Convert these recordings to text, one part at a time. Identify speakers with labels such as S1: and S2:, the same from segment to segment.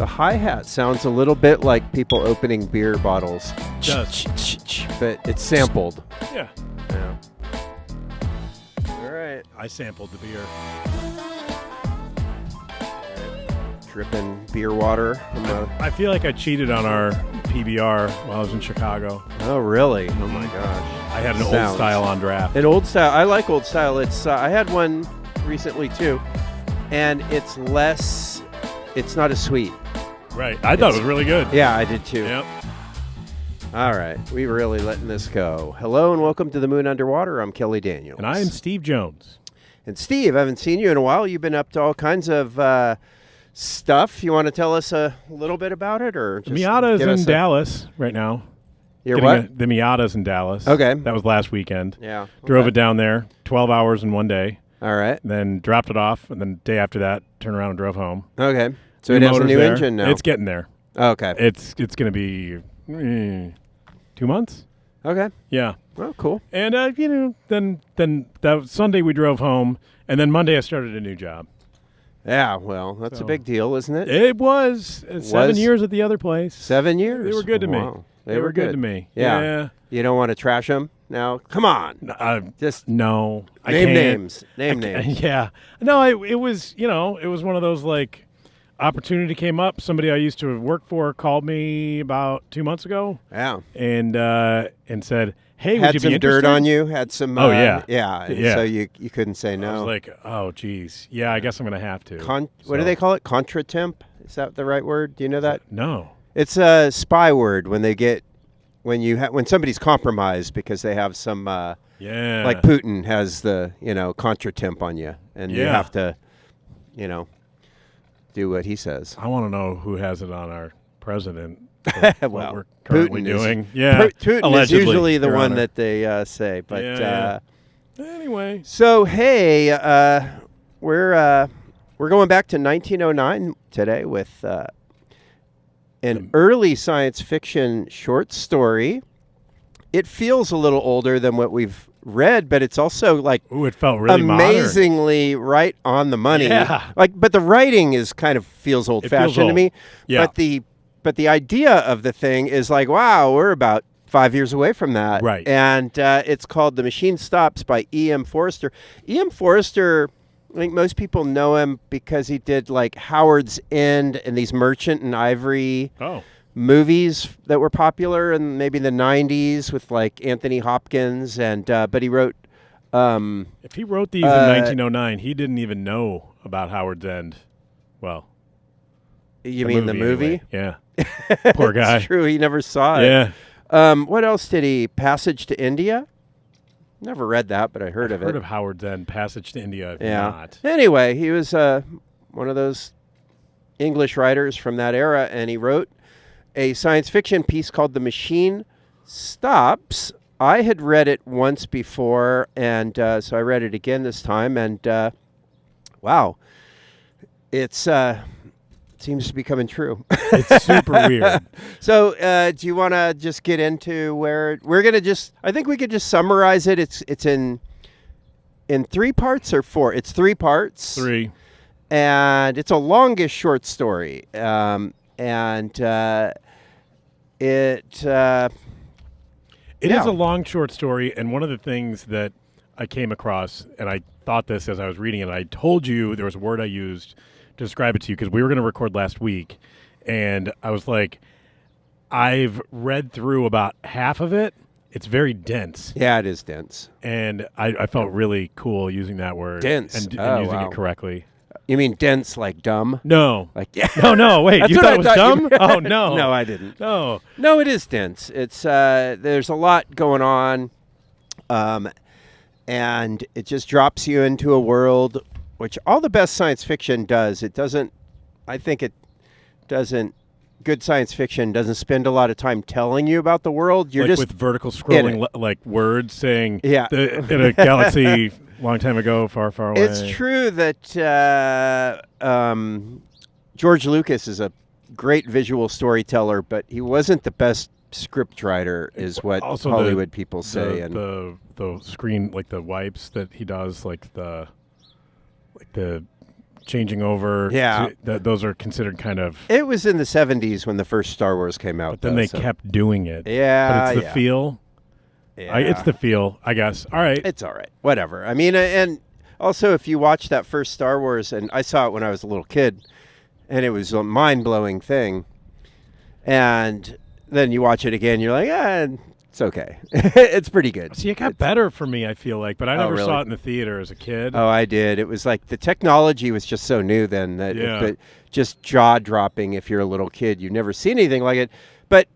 S1: The hi-hat sounds a little bit like people opening beer bottles.
S2: It does.
S1: But it's sampled.
S2: Yeah.
S1: Yeah. All right.
S2: I sampled the beer.
S1: Dripping beer water.
S2: I feel like I cheated on our PBR while I was in Chicago.
S1: Oh, really? Oh, my gosh.
S2: I had an old style on draft.
S1: An old style. I like old style. It's I had one recently, too. And it's less... It's not as sweet.
S2: Right. I thought it was really good.
S1: Yeah, I did, too.
S2: Yep.
S1: All right. We're really letting this go. Hello and welcome to The Moon Underwater. I'm Kelly Daniels.
S2: And I am Steve Jones.
S1: And Steve, I haven't seen you in a while. You've been up to all kinds of stuff. You want to tell us a little bit about it? Or just
S2: Miata's in Dallas right now.
S1: You're what?
S2: The Miata's in Dallas.
S1: Okay.
S2: That was last weekend.
S1: Yeah. Okay.
S2: Drove it down there, 12 hours in one day.
S1: All right.
S2: Then dropped it off, and then the day after that, turned around and drove home.
S1: Okay. So it has a new engine now.
S2: It's getting there.
S1: Okay.
S2: It's going to be 2 months.
S1: Okay.
S2: Yeah.
S1: Oh, cool.
S2: And then that Sunday we drove home, and then Monday I started a new job.
S1: Yeah. Well, that's a big deal, isn't it?
S2: It was 7 years at the other place.
S1: 7 years.
S2: They were good to me.
S1: Wow.
S2: They were good to me.
S1: Yeah. You don't want to trash them now? Come on. Just
S2: no.
S1: Name names. Name names.
S2: Yeah. No. It was it was one of those like. Opportunity came up. Somebody I used to work for called me about 2 months ago.
S1: Yeah,
S2: and said, "Hey,
S1: had
S2: would you
S1: some
S2: be interested?"
S1: dirt on you. Had some.
S2: Yeah.
S1: So you couldn't say no.
S2: I was like, "Oh, geez, yeah, I guess I'm gonna have to."
S1: What do they call it? Contra-temp? Is that the right word? Do you know that?
S2: No.
S1: It's a spy word when when somebody's compromised because they have some. Like Putin has the contra-temp on you, and you have to, do what he says.
S2: I want to know who has it on our president.
S1: Well,
S2: what we're currently
S1: Putin
S2: doing.
S1: Putin
S2: allegedly,
S1: is usually the
S2: Your
S1: one
S2: Honor.
S1: that they say. But
S2: anyway,
S1: so hey, we're going back to 1909 today with an early science fiction short story. It feels a little older than what we've read, but it's also like
S2: it felt really
S1: amazingly right on the money.
S2: Yeah.
S1: But the writing is kind of feels old-fashioned to me.
S2: Yeah.
S1: But the idea of the thing is like, wow, we're about 5 years away from that.
S2: Right.
S1: And it's called The Machine Stops by E.M. Forster. E.M. Forster, I think most people know him because he did like Howard's End and these Merchant and Ivory movies that were popular in maybe the 90s with like Anthony Hopkins. And but he wrote...
S2: if he wrote these in 1909, he didn't even know about Howard's End. Well...
S1: You mean the movie?
S2: Anyway. Yeah. Poor guy.
S1: It's true. He never saw it.
S2: Yeah.
S1: What else did he? Passage to India? Never read that, but I heard of it.
S2: Heard of Howard's End, Passage to India. Not.
S1: Anyway, he was one of those English writers from that era, and he wrote a science fiction piece called The Machine Stops. I had read it once before, and so I read it again this time, and wow. It's... seems to be coming true.
S2: It's super weird.
S1: So do you want to just get into where we're going to just, I think we could just summarize it. It's in 3 parts or 4? It's 3 parts.
S2: 3.
S1: And it's a longish short story. It is
S2: a long short story. And one of the things that I came across, and I thought this as I was reading it, I told you there was a word I used to describe it to you because we were going to record last week, and I was like, I've read through about half of it. It's very dense.
S1: Yeah, it is dense.
S2: And I felt really cool using that word.
S1: Dense.
S2: And using it correctly.
S1: You mean dense like dumb?
S2: No.
S1: Like yeah.
S2: No, wait. You thought it was dumb? Oh, no.
S1: No, I didn't.
S2: No,
S1: it is dense. It's there's a lot going on, and it just drops you into a world which all the best science fiction does. Good science fiction doesn't spend a lot of time telling you about the world. You're
S2: like
S1: just
S2: with vertical scrolling, like words saying,
S1: yeah.
S2: In a galaxy long time ago, far, far away.
S1: It's true that George Lucas is a great visual storyteller, but he wasn't the best script writer, is what also Hollywood people say.
S2: The screen, like the wipes that he does, like the changing over.
S1: Yeah.
S2: Those are considered kind of.
S1: It was in the 70s when the first Star Wars came out.
S2: But then they kept doing it.
S1: Yeah.
S2: But it's the feel.
S1: Yeah.
S2: It's the feel, I guess. All right.
S1: It's all right. Whatever. I mean, and also if you watch that first Star Wars, and I saw it when I was a little kid, and it was a mind-blowing thing, and then you watch it again, you're like, it's okay. It's pretty good.
S2: See, it got better for me, I feel like, but I never
S1: really?
S2: saw it in the theater as a kid.
S1: Oh, I did. It was like the technology was just so new then that but just jaw-dropping if you're a little kid. You've never seen anything like it. But,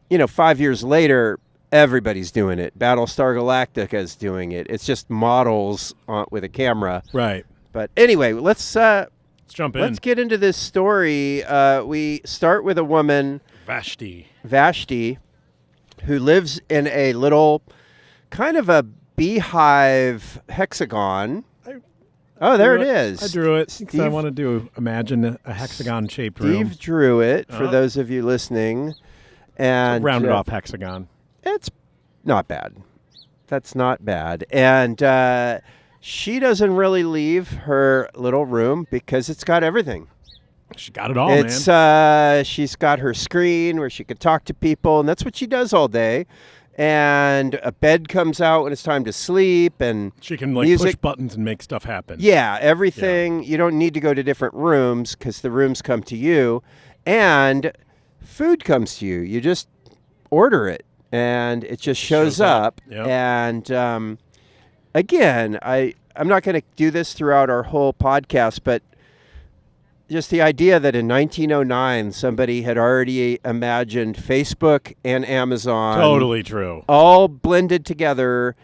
S1: 5 years later, everybody's doing it. Battlestar Galactica's doing it. It's just models with a camera.
S2: Right.
S1: But anyway, let's
S2: jump in.
S1: Let's get into this story. We start with a woman, Vashti, who lives in a little kind of a beehive hexagon. There it is.
S2: I drew it because I wanted to imagine a hexagon-shaped room.
S1: Steve drew it for those of you listening. And
S2: rounded off hexagon.
S1: It's not bad. That's not bad. And she doesn't really leave her little room because it's got everything.
S2: She got it all,
S1: man. She's got her screen where she can talk to people, and that's what she does all day. And a bed comes out when it's time to sleep, and
S2: she can push buttons and make stuff happen.
S1: Yeah, everything. Yeah. You don't need to go to different rooms because the rooms come to you, and food comes to you. You just order it, and it just shows up.
S2: Yep.
S1: And again, I'm not going to do this throughout our whole podcast, but just the idea that in 1909 somebody had already imagined Facebook and Amazon.
S2: Totally true.
S1: All blended together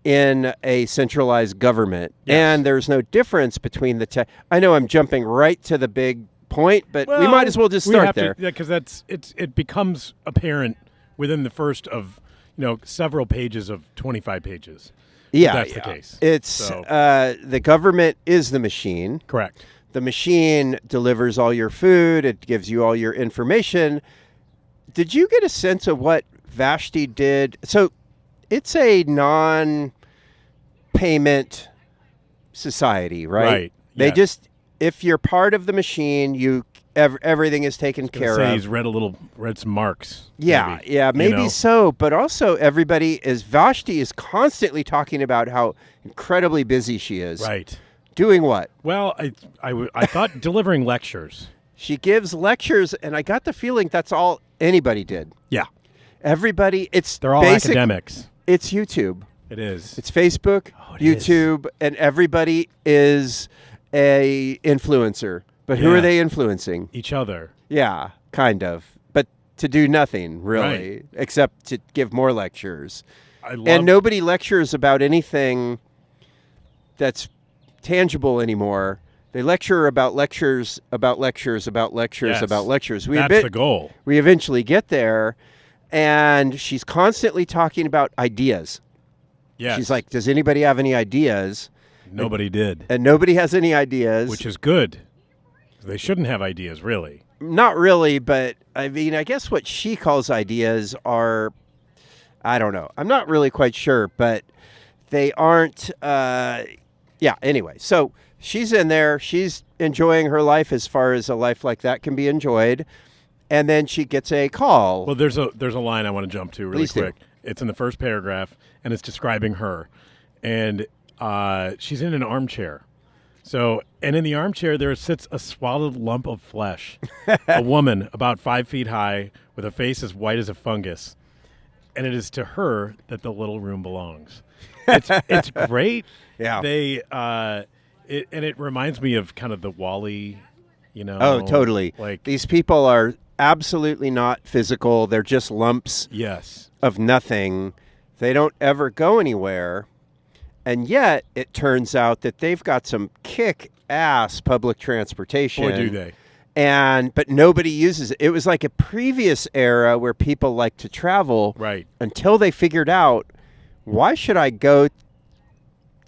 S1: in a centralized government. Yes. And there's no difference between the I know I'm jumping right to the big point, but we might as well just start there.
S2: Because it becomes apparent within the first of several pages of 25 pages.
S1: Yeah,
S2: that's the case.
S1: It's the government is the machine.
S2: Correct.
S1: The machine delivers all your food. It gives you all your information. Did you get a sense of what Vashti did? So it's a non-payment society, right?
S2: Right.
S1: They just, if you're part of the machine, everything is taken care of.
S2: He's read some marks.
S1: Yeah,
S2: maybe,
S1: maybe so. But also Vashti is constantly talking about how incredibly busy she is.
S2: Right.
S1: Doing what?
S2: Well, I thought delivering lectures.
S1: She gives lectures, and I got the feeling that's all anybody did.
S2: Yeah.
S1: Everybody,
S2: they're all academics.
S1: It's YouTube.
S2: It is.
S1: It's Facebook, YouTube, and everybody is a influencer. But who are they influencing?
S2: Each other.
S1: Yeah, kind of. But to do nothing, really, except to give more lectures. And nobody lectures about anything that's tangible anymore. They lecture about lectures, about lectures, about lectures, about lectures.
S2: That's the goal.
S1: We eventually get there, and she's constantly talking about ideas.
S2: Yes.
S1: She's like, does anybody have any ideas?
S2: Nobody did.
S1: And nobody has any ideas.
S2: Which is good. They shouldn't have ideas, really.
S1: Not really, but I mean, I guess what she calls ideas are, I don't know. I'm not really quite sure, but they aren't, anyway. So she's in there. She's enjoying her life as far as a life like that can be enjoyed. And then she gets a call.
S2: Well, there's a line I want to jump to really quick. It's in the first paragraph, and it's describing her. And she's in an armchair. So, and in the armchair, there sits a swallowed lump of flesh. A woman about 5 feet high with a face as white as a fungus. And it is to her that the little room belongs. It's great.
S1: Yeah.
S2: It reminds me of kind of the WALL-E,
S1: Oh, totally.
S2: Like
S1: these people are absolutely not physical. They're just lumps of nothing. They don't ever go anywhere. And yet, it turns out that they've got some kick-ass public transportation.
S2: Boy, do they.
S1: But nobody uses it. It was like a previous era where people liked to travel.
S2: Right.
S1: Until they figured out, why should I go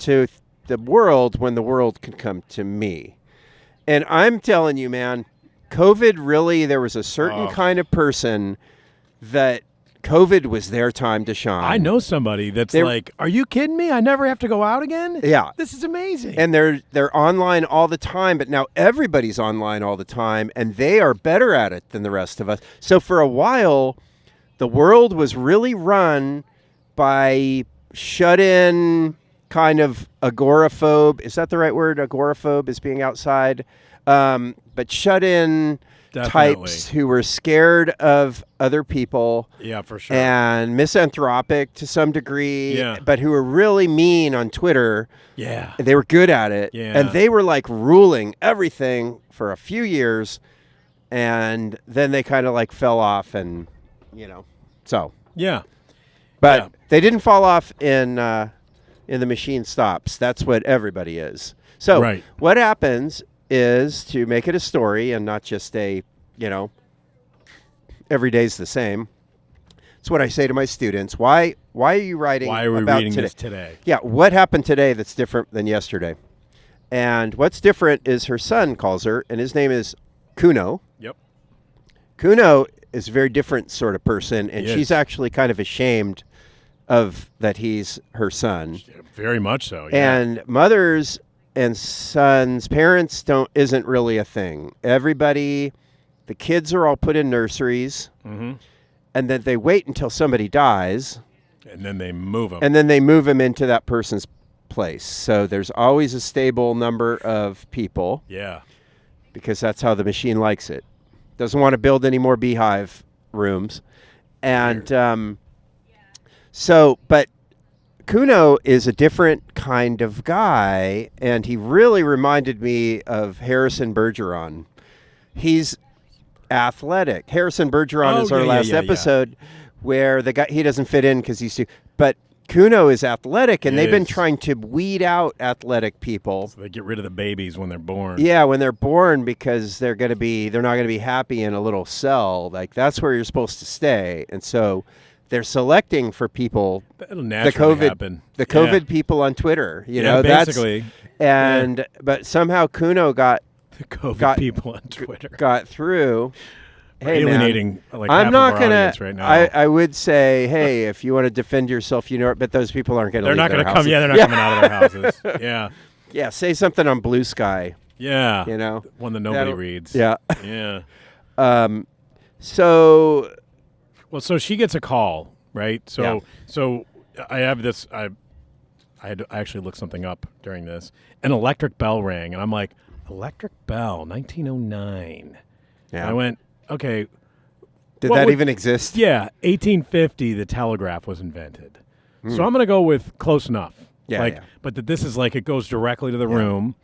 S1: to the world when the world can come to me? And I'm telling you, man, COVID really, there was a certain kind of person that COVID was their time to shine.
S2: I know somebody that's like, "Are you kidding me? I never have to go out again?
S1: Yeah.
S2: This is amazing."
S1: And they're online all the time, but now everybody's online all the time, and they are better at it than the rest of us. So for a while, the world was really run by shut-in kind of agoraphobe. Is that the right word? Agoraphobe is being outside. But shut-in types who were scared of other people.
S2: Yeah, for sure.
S1: And misanthropic to some degree.
S2: Yeah.
S1: But who were really mean on Twitter.
S2: Yeah.
S1: They were good at it.
S2: Yeah.
S1: And they were like ruling everything for a few years. And then they kind of like fell off and, so.
S2: Yeah.
S1: But they didn't fall off in the machine stops. That's what everybody is. So what happens is, to make it a story and not just a, every day's the same. It's what I say to my students. Why are you writing
S2: Why are we
S1: about
S2: reading
S1: today?
S2: this today?
S1: Yeah, what happened today that's different than yesterday? And what's different is her son calls her, and his name is Kuno.
S2: Yep.
S1: Kuno is a very different sort of person, and she's actually kind of ashamed of that he's her son.
S2: Very much so, yeah.
S1: And mothers and sons, parents isn't really a thing. Everybody, the kids are all put in nurseries, and then they wait until somebody dies.
S2: And then they move them.
S1: And then they move them into that person's place. So there's always a stable number of people.
S2: Yeah.
S1: Because that's how the machine likes it. Doesn't want to build any more beehive rooms. And but Kuno is a different kind of guy, and he really reminded me of Harrison Bergeron. He's athletic. Harrison Bergeron is our last episode where the guy, he doesn't fit in because he's too, but Kuno is athletic, and they've been trying to weed out athletic people.
S2: So they get rid of the babies when they're born.
S1: Yeah, when they're born, because they're not going to be happy in a little cell. Like, that's where you're supposed to stay. And so they're selecting for people.
S2: That'll naturally happen.
S1: The COVID people on Twitter,
S2: basically.
S1: But somehow Kuno got
S2: the COVID people on Twitter
S1: got through. Hey,
S2: alienating
S1: man,
S2: like
S1: I'm
S2: half
S1: not
S2: of our
S1: gonna.
S2: audience right now.
S1: I would say, hey, if you want to defend yourself, but those people aren't going to.
S2: They're not
S1: going to
S2: come. Yeah, they're not coming out of their houses. Yeah.
S1: Yeah. Say something on Blue Sky.
S2: Yeah. One that nobody reads.
S1: Yeah.
S2: Yeah.
S1: So.
S2: Well, so she gets a call, right? So I have this. I had to actually look something up during this. An electric bell rang, and I'm like, electric bell, 1909.
S1: Yeah.
S2: And I went, okay.
S1: Did that even exist?
S2: Yeah, 1850, the telegraph was invented. So I'm going to go with close enough.
S1: Yeah.
S2: But that this is like it goes directly to the room,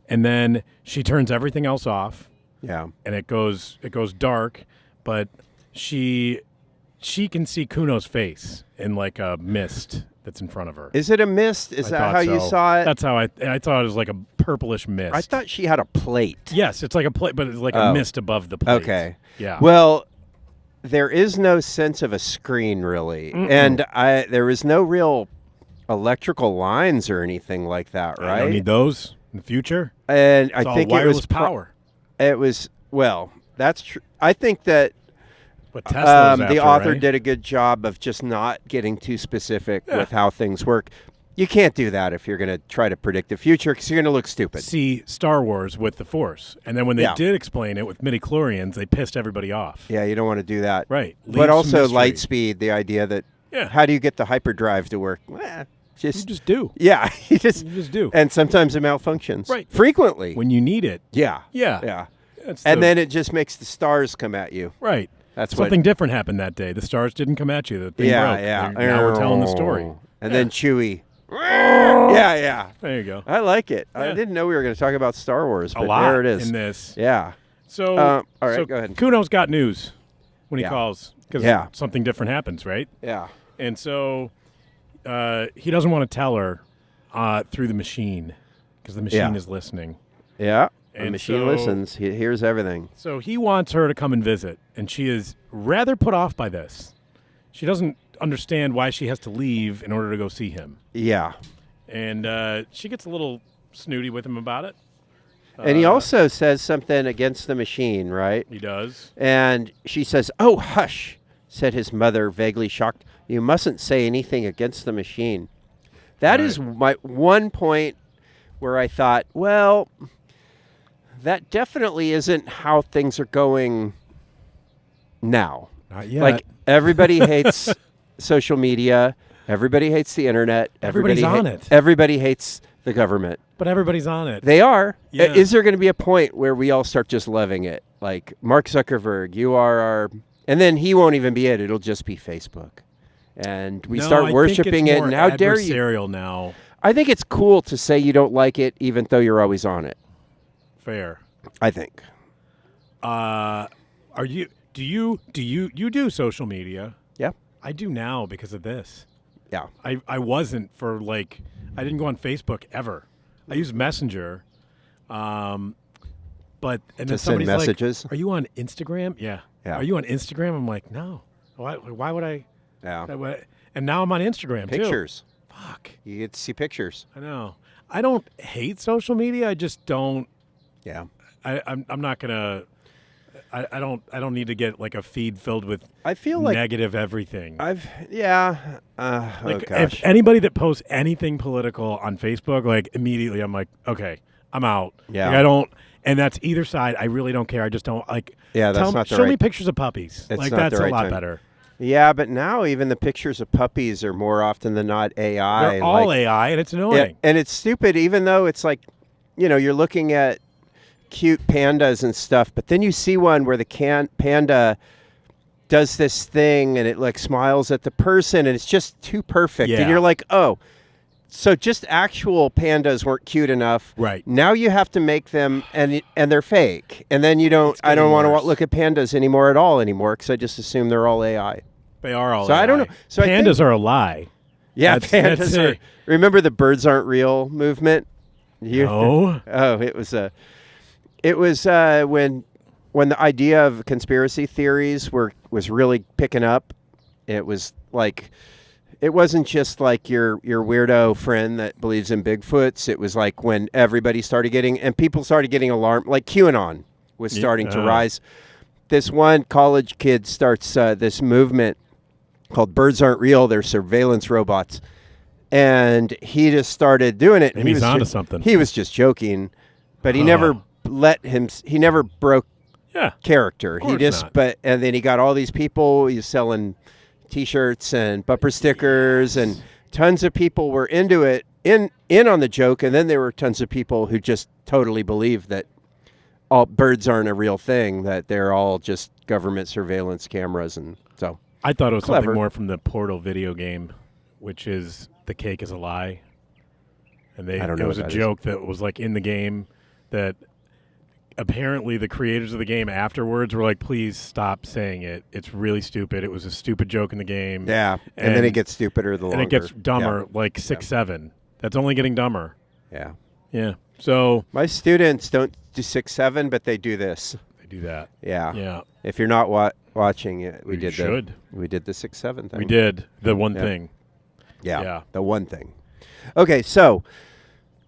S2: and then she turns everything else off.
S1: Yeah.
S2: And it goes dark, but she can see Kuno's face in like a mist that's in front of her.
S1: Is it a mist? Is that how you saw it?
S2: That's how I thought it was like a purplish mist.
S1: I thought she had a plate.
S2: Yes, it's like a plate, but it's like a mist above the plate.
S1: Okay.
S2: Yeah.
S1: Well, there is no sense of a screen really, and there was no real electrical lines or anything like that, right?
S2: I don't need those in the future.
S1: And
S2: it's
S1: I think
S2: wireless
S1: it was
S2: power.
S1: It was that's true. I think that the author did a good job of just not getting too specific with how things work. You can't do that if you're going to try to predict the future, because you're going to look stupid.
S2: See Star Wars with the Force, and then when they did explain it with midichlorians, they pissed everybody off.
S1: Yeah, you don't want to do that.
S2: Right.
S1: But also light speed, the idea that how do you get the hyperdrive to work?
S2: You just do.
S1: Yeah, you just
S2: do.
S1: And sometimes it malfunctions.
S2: Right.
S1: Frequently.
S2: When you need it.
S1: Yeah.
S2: Yeah.
S1: And then it just makes the stars come at you.
S2: Right.
S1: That's
S2: something different happened that day. The stars didn't come at you. The thing broke.
S1: Yeah.
S2: Now we're telling the story.
S1: And then Chewie. Yeah.
S2: There you go.
S1: I like it.
S2: Yeah.
S1: I didn't know we were going to talk about Star Wars, but
S2: a lot
S1: there it is.
S2: in this.
S1: Yeah.
S2: So,
S1: all right, go ahead.
S2: Kuno's got news when he calls because something different happens, right?
S1: Yeah.
S2: And so he doesn't want to tell her through the machine because the machine is listening.
S1: Yeah.
S2: And
S1: the machine listens. He hears everything.
S2: So he wants her to come and visit, and she is rather put off by this. She doesn't understand why she has to leave in order to go see him.
S1: Yeah.
S2: And she gets a little snooty with him about it.
S1: And he also says something against the machine, right?
S2: He does.
S1: And she says, "Oh, hush. said his mother, vaguely shocked. You mustn't say anything against the machine. That is my one point where I thought, well, that definitely isn't how things are going now.
S2: Not yet.
S1: Like, everybody hates social media. Everybody hates the internet.
S2: Everybody's on it.
S1: Everybody hates the government.
S2: But everybody's on it.
S1: They are.
S2: Yeah.
S1: Is there going to be a point where we all start just loving it? Like, Mark Zuckerberg, you are our... And then he won't even be it. It'll just be Facebook. And we start worshiping it. And how dare you?
S2: Adversarial now.
S1: I think it's cool to say you don't like it, even though you're always on it.
S2: Fair.
S1: I think.
S2: Do you do social media?
S1: Yeah.
S2: I do now because of this.
S1: Yeah.
S2: I wasn't for I didn't go on Facebook ever. I use Messenger. But and then
S1: send
S2: somebody's
S1: messages?
S2: like, "Are you on Instagram?" Yeah.
S1: Yeah.
S2: Are you on Instagram? I'm like, "No." Why would I?
S1: Yeah.
S2: And now I'm on Instagram too.
S1: Pictures.
S2: Fuck.
S1: You get to see pictures.
S2: I know. I don't hate social media. I just don't.
S1: Yeah.
S2: I'm not gonna. I don't need to get like a feed filled with
S1: I feel like
S2: negative everything.
S1: Gosh.
S2: If anybody that posts anything political on Facebook, like immediately I'm like, okay, I'm out.
S1: Yeah.
S2: Like, I don't, and that's either side. I really don't care. I just don't like.
S1: Yeah, that's not the
S2: show
S1: right.
S2: me pictures of puppies.
S1: It's
S2: Like
S1: not
S2: that's
S1: the
S2: a
S1: right
S2: lot
S1: time.
S2: better.
S1: Yeah, but now even the pictures of puppies are more often than not AI.
S2: They're all AI, and it's
S1: Yeah,
S2: annoying.
S1: and it's stupid, even though it's like, you're looking at cute pandas and stuff, but then you see one where the panda does this thing and it like smiles at the person and it's just too perfect.
S2: Yeah.
S1: And you're like, oh, so just actual pandas weren't cute enough.
S2: Right.
S1: Now you have to make them and they're fake. And then I don't want to
S2: worse.
S1: look at pandas anymore because I just assume they're all AI.
S2: They are all.
S1: So
S2: AI.
S1: I don't know. So
S2: pandas are a lie.
S1: Yeah,
S2: That's
S1: pandas are.
S2: it.
S1: Remember the birds aren't real movement?
S2: No.
S1: Oh, it was when the idea of conspiracy theories was really picking up. It was like, it wasn't just like your weirdo friend that believes in Bigfoots. It was like when everybody started people started getting alarmed, like QAnon was starting to rise. This one college kid starts this movement called Birds Aren't Real. They're surveillance robots. And he just started doing it.
S2: Maybe he's onto something.
S1: He was just joking, but he never he never broke character. He just
S2: not.
S1: And then he got all these people. He's selling T-shirts and bumper stickers, and tons of people were into it, in on the joke, and then there were tons of people who just totally believed that all birds aren't a real thing, that they're all just government surveillance cameras, and so
S2: I thought it was
S1: clever.
S2: something more from the Portal video game, which is the cake is a lie, and
S1: I don't know
S2: it was
S1: what
S2: a
S1: that
S2: joke that was like in the game that. Apparently, the creators of the game afterwards were like, please stop saying it. It's really stupid. It was a stupid joke in the game.
S1: Yeah, and then it gets stupider the longer.
S2: And it gets dumber, like 6, 7. That's only getting dumber.
S1: Yeah.
S2: Yeah. So
S1: My students don't do 6, 7, but they do this.
S2: they do that.
S1: Yeah.
S2: Yeah.
S1: If you're not watching it, we did the 6, 7 thing.
S2: We did the one thing.
S1: Yeah. The one thing. Okay, so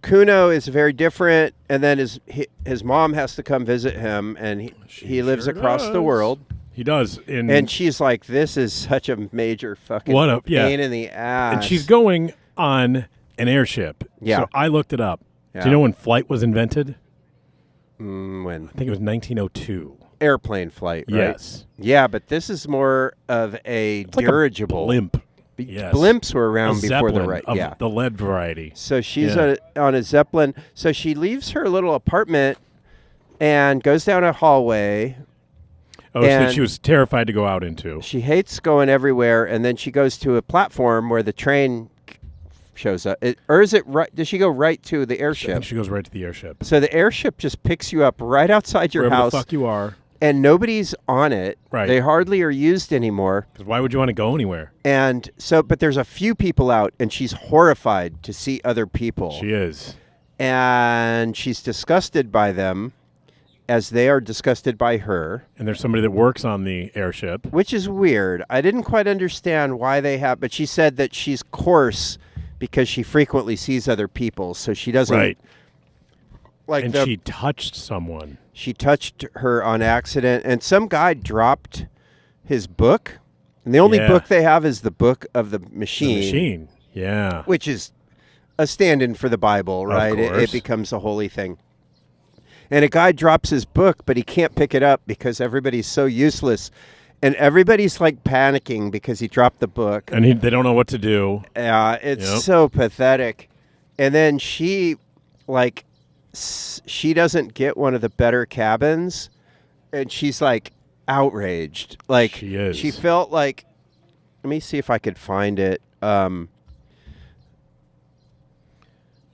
S1: Kuno is very different, and then his mom has to come visit him, and he lives across the world.
S2: He does.
S1: And she's like, this is such a major fucking pain in the ass.
S2: And she's going on an airship.
S1: Yeah.
S2: So I looked it up.
S1: Yeah.
S2: Do you know when flight was invented?
S1: When?
S2: I think it was 1902.
S1: Airplane flight, right?
S2: Yes.
S1: Yeah, but this is more of a
S2: It's like
S1: dirigible.
S2: a blimp. Yes.
S1: Blimps were around
S2: A
S1: before the
S2: Zeppelin of the lead variety.
S1: So she's on a Zeppelin. So she leaves her little apartment and goes down a hallway.
S2: Oh, so she was terrified to go out into.
S1: She hates going everywhere, and then she goes to a platform where the train shows up. Or is it right? Does she go right to the
S2: I
S1: airship?
S2: think she goes right to the airship.
S1: So the airship just picks you up right outside your
S2: Wherever
S1: house.
S2: the fuck you are.
S1: And nobody's on it.
S2: Right.
S1: They hardly are used anymore.
S2: Because why would you want to go anywhere?
S1: And so, but there's a few people out, and she's horrified to see other people.
S2: She is.
S1: And she's disgusted by them as they are disgusted by her.
S2: And there's somebody that works on the airship.
S1: Which is weird. I didn't quite understand why they have, but she said that she's coarse because she frequently sees other people, so she doesn't.
S2: Right.
S1: Like
S2: and she touched someone.
S1: She touched her on accident, and some guy dropped his book. And the only
S2: Yeah.
S1: book they have is the Book of the
S2: The
S1: Machine,
S2: machine. Yeah.
S1: which is a stand-in for the Bible, right? It
S2: course.
S1: becomes a holy thing. And a guy drops his book, but he can't pick it up because everybody's so useless. And everybody's like panicking because he dropped the book.
S2: And they don't know what to do.
S1: It's
S2: Yep.
S1: so pathetic. And then she doesn't get one of the better cabins. And she's like outraged. Like
S2: She is.
S1: She felt like, let me see if I could find it.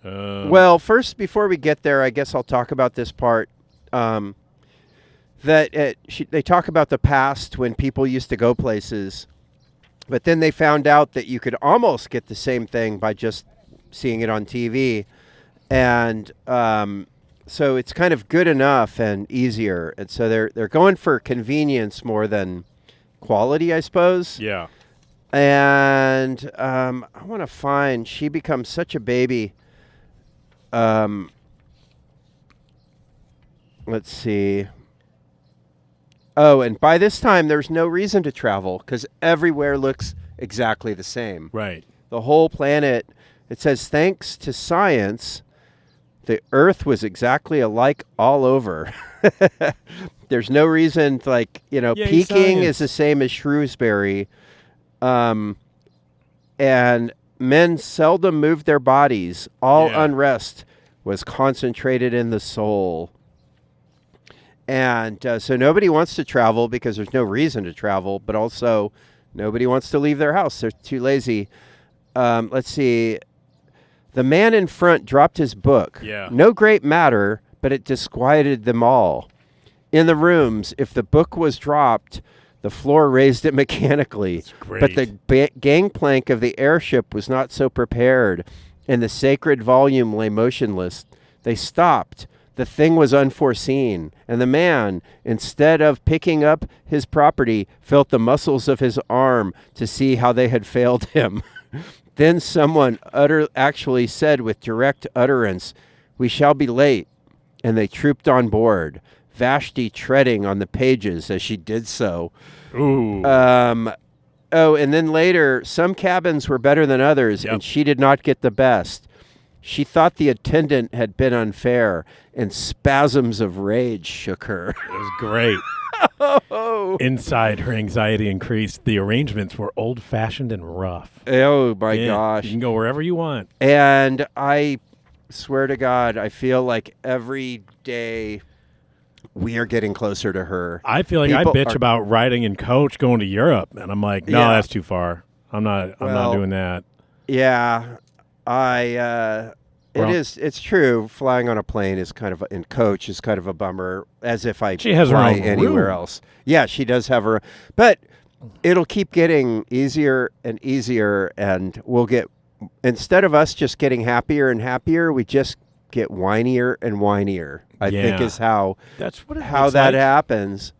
S1: Well, first, before we get there, I guess I'll talk about this part. They talk about the past when people used to go places, but then they found out that you could almost get the same thing by just seeing it on TV, and so it's kind of good enough and easier. And so they're going for convenience more than quality, I suppose.
S2: Yeah.
S1: And I want to find. She becomes such a baby. Let's see. Oh, and by this time, there's no reason to travel because everywhere looks exactly the same.
S2: Right.
S1: The whole planet, it says, thanks to science, the Earth was exactly alike all over. There's no reason to,
S2: Yay,
S1: Peking
S2: science.
S1: is the same as Shrewsbury. And men seldom moved their bodies. All
S2: Yeah.
S1: unrest was concentrated in the soul. And so nobody wants to travel because there's no reason to travel, but also nobody wants to leave their house. They're too lazy. Let's see. The man in front dropped his book.
S2: Yeah.
S1: No great matter, but it disquieted them all. In the rooms, if the book was dropped, the floor raised it mechanically.
S2: That's great.
S1: But the gangplank of the airship was not so prepared, and the sacred volume lay motionless. They stopped. The thing was unforeseen, and the man, instead of picking up his property, felt the muscles of his arm to see how they had failed him. Then someone actually said with direct utterance, "We shall be late," and they trooped on board, Vashti treading on the pages as she did so.
S2: Ooh.
S1: And then later, some cabins were better than others,
S2: Yep.
S1: and she did not get the best. She thought the attendant had been unfair, and spasms of rage shook her.
S2: It was great. Inside, her anxiety increased. The arrangements were old-fashioned and rough.
S1: Oh, my
S2: Yeah,
S1: gosh.
S2: You can go wherever you want.
S1: And I swear to God, I feel like every day we are getting closer to her.
S2: I feel like
S1: People
S2: I bitch
S1: are-
S2: about riding in coach going to Europe, and I'm like, no,
S1: Yeah.
S2: that's too far. I'm not
S1: Well,
S2: doing that.
S1: Yeah,
S2: Well-
S1: it's true. Flying on a plane is in coach is kind of a bummer, as if I
S2: She has her
S1: fly
S2: own
S1: anywhere
S2: room.
S1: else. Yeah, she does have her, but it'll keep getting easier and easier, and we'll get, instead of us just getting happier and happier, we just get whinier and whinier. I think
S2: Yeah.
S1: is how
S2: That's what
S1: how
S2: it's
S1: that
S2: like.
S1: happens.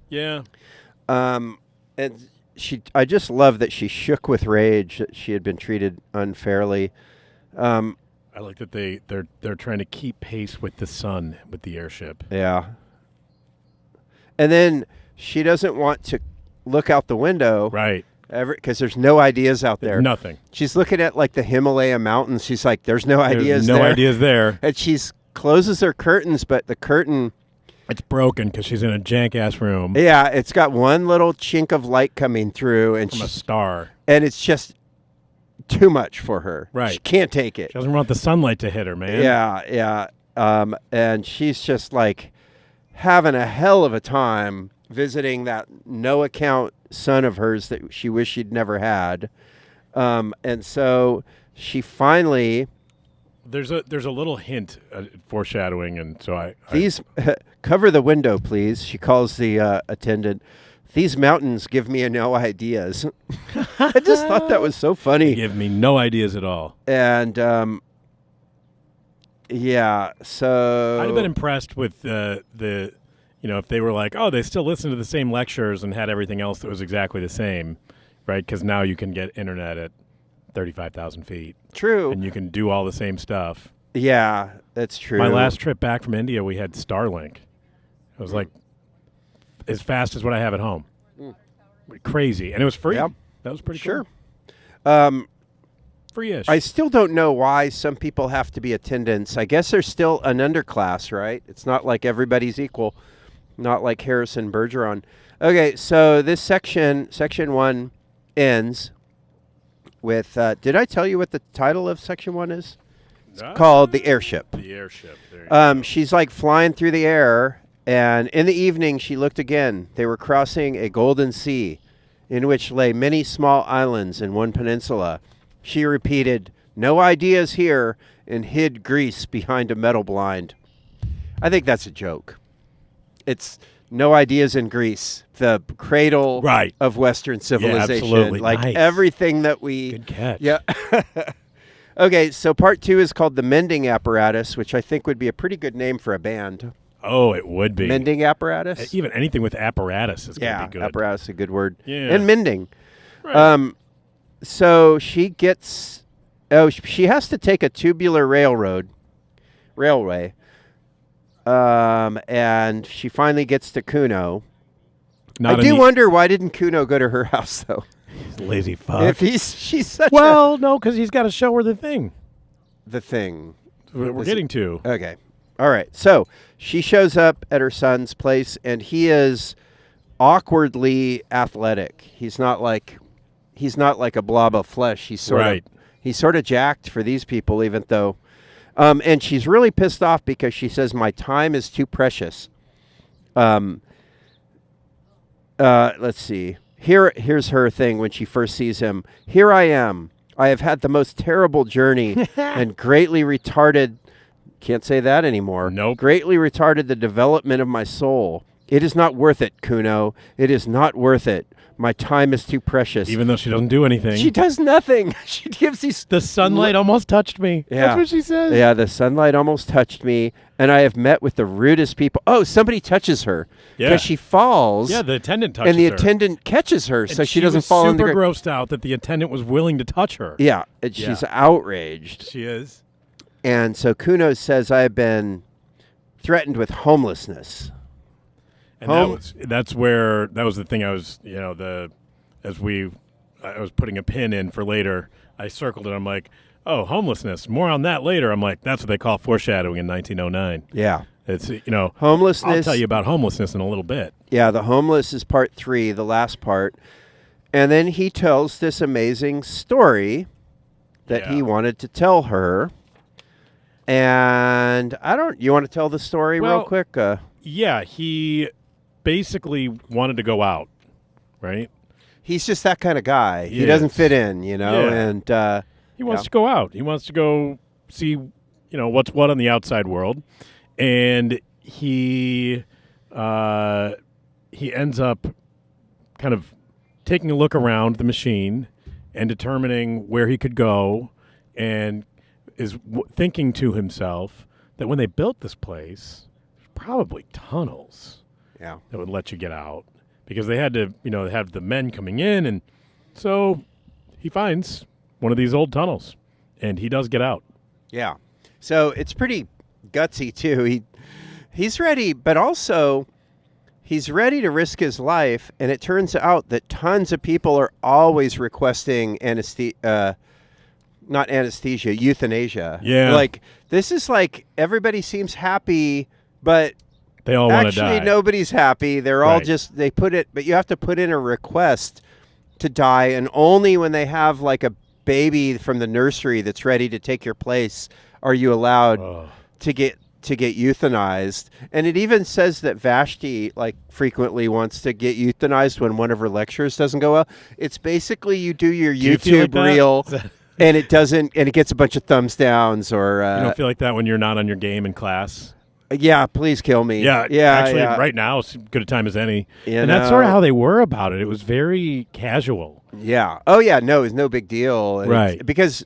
S2: Yeah.
S1: And I just love that she shook with rage that she had been treated unfairly.
S2: I like that they're trying to keep pace with the sun with the airship.
S1: Yeah. And then she doesn't want to look out the window,
S2: Right.
S1: because there's no ideas out there.
S2: Nothing.
S1: She's looking at the Himalaya mountains. She's like, "There's no
S2: There's
S1: ideas
S2: no
S1: there."
S2: ideas there.
S1: And she's closes her curtains, but the curtain,
S2: It's broken because she's in a jank-ass room
S1: yeah, it's got one little chink of light coming through, and
S2: from a star.
S1: it's just too much for her.
S2: Right.
S1: She can't take it.
S2: She doesn't want the sunlight to hit her, man.
S1: Yeah. And she's just having a hell of a time visiting that no account son of hers that she wished she'd never had. And so she finally,
S2: There's a little hint, foreshadowing, and so I
S1: these cover the window, please. She calls the attendant. These mountains give me no ideas. I just thought that was so funny.
S2: give me no ideas at all.
S1: And yeah, so
S2: I'd have been impressed with the if they were like, oh, they still listen to the same lectures and had everything else that was exactly the same, right? Because now you can get internet at 35,000 feet,
S1: true.
S2: and you can do all the same stuff.
S1: Yeah, that's true.
S2: My last trip back from India, we had Starlink. It was like as fast as what I have at home. crazy, and it was free.
S1: Yep.
S2: That was pretty
S1: Sure.
S2: cool. Free-ish.
S1: I still don't know why some people have to be attendants. I guess there's still an underclass, right? It's not like everybody's equal, not like Harrison Bergeron. Okay, so this section 1, ends with, did I tell you what the title of section 1 is? It's called The Airship.
S2: The Airship. There you go.
S1: She's like flying through the air, and in the evening she looked again. They were crossing a golden sea in which lay many small islands and one peninsula. She repeated, "No ideas here," and hid Greece behind a metal blind. I think that's a joke. It's no ideas in Greece, the cradle
S2: Right.
S1: of Western civilization.
S2: absolutely.
S1: Like
S2: Nice.
S1: everything that we...
S2: Good catch.
S1: Yeah. Okay, so part 2 is called The Mending Apparatus, which I think would be a pretty good name for a band.
S2: Oh, it would be.
S1: Mending Apparatus?
S2: Even anything with apparatus is going to
S1: Yeah,
S2: be good.
S1: apparatus is a good word.
S2: Yeah.
S1: And mending.
S2: Right.
S1: So she gets... Oh, she has to take a tubular railway. And she finally gets to Kuno.
S2: Not
S1: I do wonder why didn't Kuno go to her house, though?
S2: He's a lazy fuck.
S1: If she's such
S2: well, no, because he's got to show her the thing.
S1: the thing.
S2: We're getting to.
S1: Okay. All right. So she shows up at her son's place, and he is awkwardly athletic. He's not like a blob of flesh. He's sort of jacked for these people, even though. And she's really pissed off because she says, "My time is too precious." Let's see. Here's her thing when she first sees him. "Here I am. I have had the most terrible journey and greatly retarded." Can't say that anymore.
S2: Nope.
S1: "Greatly retarded the development of my soul. It is not worth it, Kuno. It is not worth it. My time is too precious."
S2: Even though she doesn't do anything.
S1: She does nothing. She gives these...
S2: The sunlight almost touched me.
S1: Yeah.
S2: That's what she says.
S1: Yeah, the sunlight almost touched me, and I have met with the rudest people. Oh, somebody touches her.
S2: Yeah.
S1: Because she falls.
S2: Yeah, the attendant touches
S1: and the
S2: her.
S1: attendant catches her,
S2: And
S1: so she doesn't fall in the
S2: super grossed out that the attendant was willing to touch her.
S1: Yeah, and she's outraged.
S2: She is.
S1: And so Kuno says, "I have been threatened with homelessness."
S2: And that was the thing I was, I was putting a pin in for later. I circled it. I'm like, oh, homelessness. More on that later. I'm like, that's what they call foreshadowing in 1909.
S1: Yeah.
S2: It's,
S1: homelessness.
S2: I'll tell you about homelessness in a little bit.
S1: Yeah, the homeless is part 3, the last part. And then he tells this amazing story that he wanted to tell her. And you want to tell the story real quick?
S2: Yeah, he basically wanted to go out, right?
S1: He's just that kind of guy. He
S2: Yes.
S1: doesn't fit in,
S2: Yeah.
S1: and
S2: He wants to go out. He wants to go see, what's what on the outside world. And he ends up kind of taking a look around the machine and determining where he could go, and is thinking to himself that when they built this place, there's probably tunnels that would let you get out, because they had to, have the men coming in, and so he finds one of these old tunnels, and he does get out.
S1: Yeah. So it's pretty gutsy too. He's ready, but also he's ready to risk his life, and it turns out that tons of people are always requesting euthanasia.
S2: Yeah.
S1: Like, this is like everybody seems happy, but
S2: they all want to die.
S1: Actually, nobody's happy. They're all just, but you have to put in a request to die, and only when they have like a baby from the nursery that's ready to take your place are you allowed to get euthanized. And it even says that Vashti frequently wants to get euthanized when one of her lectures doesn't go well. It's basically you do your YouTube reel and it doesn't, and it gets a bunch of thumbs downs, or
S2: you don't feel like that when you're not on your game in class.
S1: Yeah, please kill me.
S2: Yeah, actually, right now it's as good a time as any. And that's sort of how they were about it. It was very casual.
S1: Yeah. Oh, yeah. No, it's no big deal. And
S2: right.
S1: Because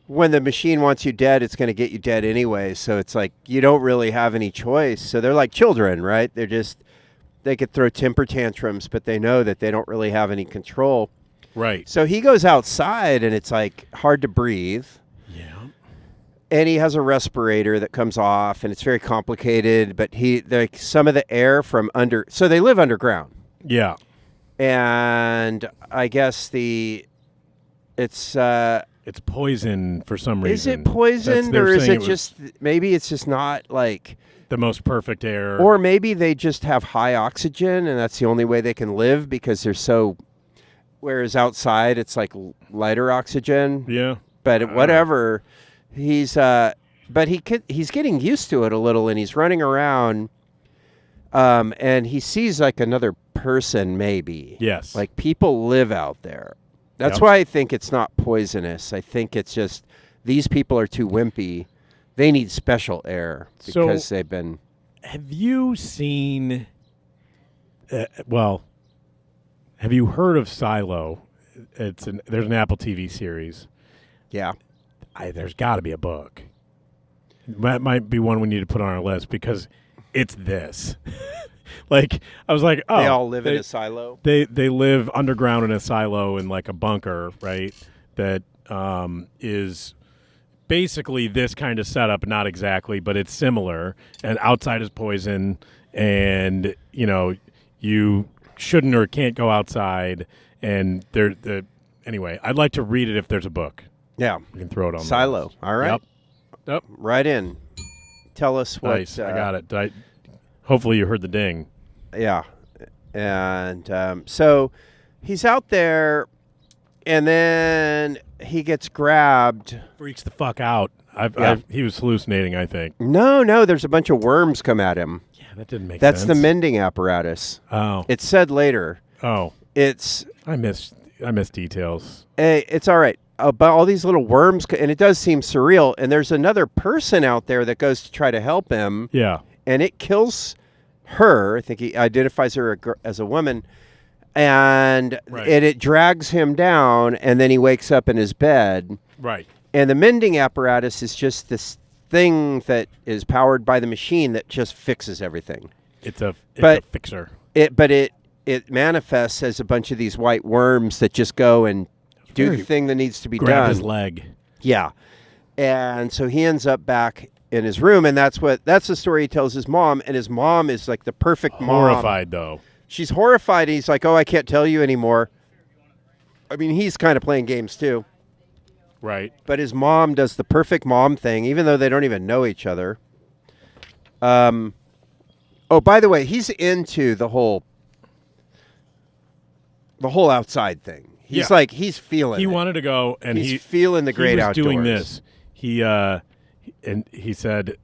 S1: when the machine wants you dead, it's going to get you dead anyway. So it's like you don't really have any choice. So they're like children, right? They could throw temper tantrums, but they know that they don't really have any control.
S2: Right.
S1: So he goes outside, and it's like hard to breathe.
S2: Yeah.
S1: And he has a respirator that comes off, and it's very complicated. But some of the air from under. So they live underground.
S2: Yeah.
S1: and I guess it's
S2: It's poison for some
S1: is
S2: reason.
S1: it poisoned
S2: They're
S1: or is
S2: saying
S1: it just maybe it's just not like
S2: the most perfect air?
S1: or maybe they just have high oxygen and that's the only way they can live because they're so whereas outside it's like lighter oxygen.
S2: Yeah.
S1: But whatever, he's he's getting used to it a little, and he's running around, and he sees like another person, maybe.
S2: Yes.
S1: Like people live out there. That's
S2: Yep.
S1: why I think it's not poisonous. I think it's just these people are too wimpy. They need special air because they've been.
S2: Have you seen? Have you heard of Silo? There's an Apple TV series.
S1: Yeah.
S2: There's got to be a book. That might be one we need to put on our list because it's this. Like I was like, oh,
S1: They all live in a silo.
S2: They live underground in a silo in like a bunker, right? That is basically this kind of setup, not exactly, but it's similar. And outside is poison, and you shouldn't or can't go outside. And anyway, I'd like to read it if there's a book.
S1: Yeah.
S2: You can throw it on
S1: Silo. All right.
S2: Yep.
S1: Right in. Tell us what.
S2: Nice. I got it. Hopefully you heard the ding.
S1: Yeah. And so he's out there, and then he gets grabbed.
S2: Freaks the fuck out. He was hallucinating, I think.
S1: No. There's a bunch of worms come at him.
S2: Yeah, that didn't make
S1: That's
S2: sense.
S1: the mending apparatus.
S2: Oh.
S1: It's said later.
S2: Oh. I miss details.
S1: It's all right. But all these little worms, and it does seem surreal. And there's another person out there that goes to try to help him.
S2: Yeah.
S1: And it kills her. I think he identifies her as a woman. And it drags him down, and then he wakes up in his bed.
S2: Right.
S1: And the mending apparatus is just this thing that is powered by the machine that just fixes everything.
S2: It's a fixer.
S1: It manifests as a bunch of these white worms that just go and do the thing that needs to be
S2: grab
S1: done.
S2: His leg.
S1: Yeah. And so he ends up back in his room, and that's the story he tells his mom, and his mom is like the perfect mom.
S2: Horrified, though.
S1: She's horrified, and he's like, oh, I can't tell you anymore. I mean, he's kind of playing games, too.
S2: Right.
S1: But his mom does the perfect mom thing, even though they don't even know each other. Oh, by the way, he's into the whole outside thing. He's like, he's feeling it.
S2: He wanted to go, and
S1: he's feeling the great outdoors.
S2: He was doing this. He said,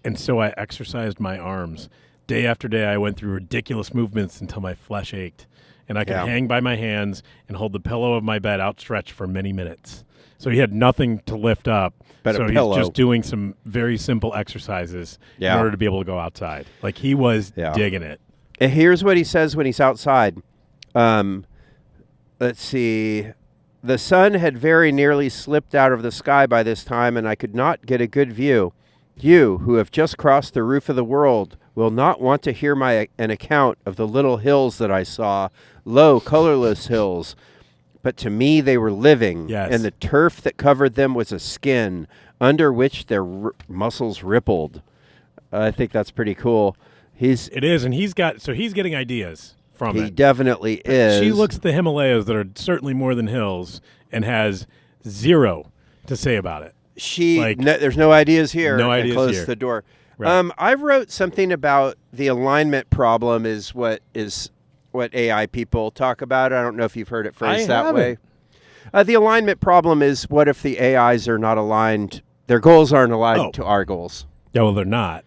S2: and so I exercised my arms. Day after day, I went through ridiculous movements until my flesh ached, and I could hang by my hands and hold the pillow of my bed outstretched for many minutes. So he had nothing to lift up,
S1: but
S2: so
S1: a
S2: he's
S1: pillow.
S2: just doing some very simple exercises in order to be able to go outside. Like he was digging it.
S1: And here's what he says when he's outside. Let's see. The sun had very nearly slipped out of the sky by this time, and I could not get a good view. You, who have just crossed the roof of the world, will not want to hear an account of the little hills that I saw, low, colorless hills. But to me they were living, and the turf that covered them was a skin, under which their muscles rippled. I think that's pretty cool.
S2: It is, and he's getting ideas from it.
S1: He definitely is.
S2: She looks at the Himalayas that are certainly more than hills and has zero to say about it.
S1: There's no ideas here.
S2: No ideas
S1: close
S2: here.
S1: the door.
S2: Right.
S1: I wrote something about the alignment problem is what AI people talk about. I don't know if you've heard it phrased that way. The alignment problem is what if the AIs are not aligned, their goals aren't aligned to our goals.
S2: Yeah, well, they're not.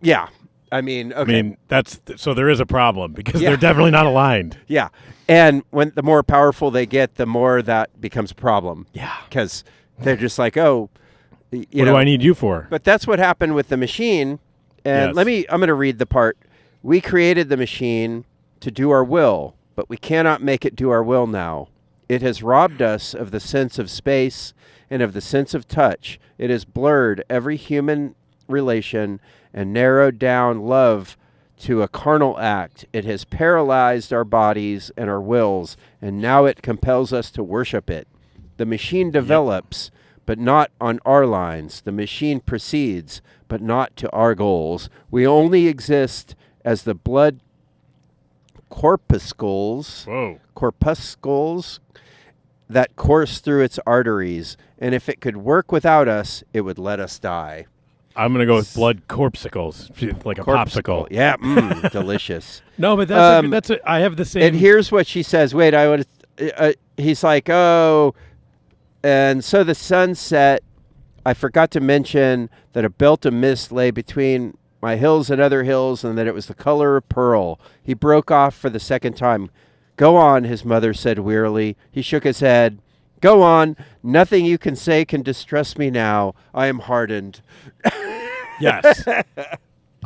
S1: Yeah. I mean, okay.
S2: So there is a problem because they're definitely not aligned.
S1: Yeah. And when the more powerful they get, the more that becomes a problem.
S2: Yeah.
S1: Because they're just like, what
S2: do I need you for?
S1: But that's what happened with the machine. And I'm going to read the part. We created the machine to do our will, but we cannot make it do our will now. It has robbed us of the sense of space and of the sense of touch. It has blurred every human relation and narrowed down love to a carnal act. It has paralyzed our bodies and our wills, and now it compels us to worship it. The machine develops, but not on our lines. The machine proceeds, but not to our goals. We only exist as the blood corpuscles.
S2: Whoa.
S1: Corpuscles that course through its arteries, and if it could work without us, it would let us die.
S2: I'm going to go with blood corpuscles, like a popsicle.
S1: Yeah, delicious.
S2: No, but I have the same.
S1: And here's what she says. Wait, he's like, oh, and so the sun set. I forgot to mention that a belt of mist lay between my hills and other hills, and that it was the color of pearl. He broke off for the second time. Go on, his mother said wearily. He shook his head. Go on. Nothing you can say can distress me now. I am hardened.
S2: Yes.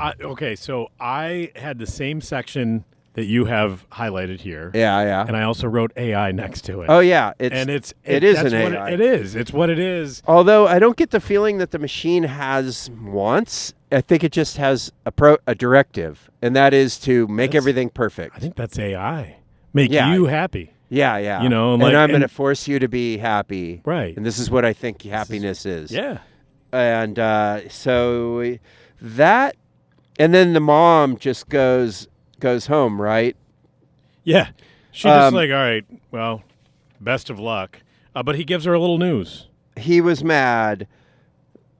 S2: Okay, so I had the same section that you have highlighted here.
S1: Yeah.
S2: And I also wrote AI next to it.
S1: Oh, yeah.
S2: It
S1: is an AI.
S2: It is. It's what it is.
S1: Although I don't get the feeling that the machine has wants. I think it just has a directive, and that is to make everything perfect.
S2: I think that's AI. Make you happy.
S1: Yeah.
S2: You know,
S1: and I'm going to force you to be happy.
S2: Right.
S1: And this is what I think happiness is.
S2: Yeah.
S1: And so that, and then the mom just goes home, right?
S2: Yeah. She just like, all right, well, best of luck. But he gives her a little news.
S1: He was mad.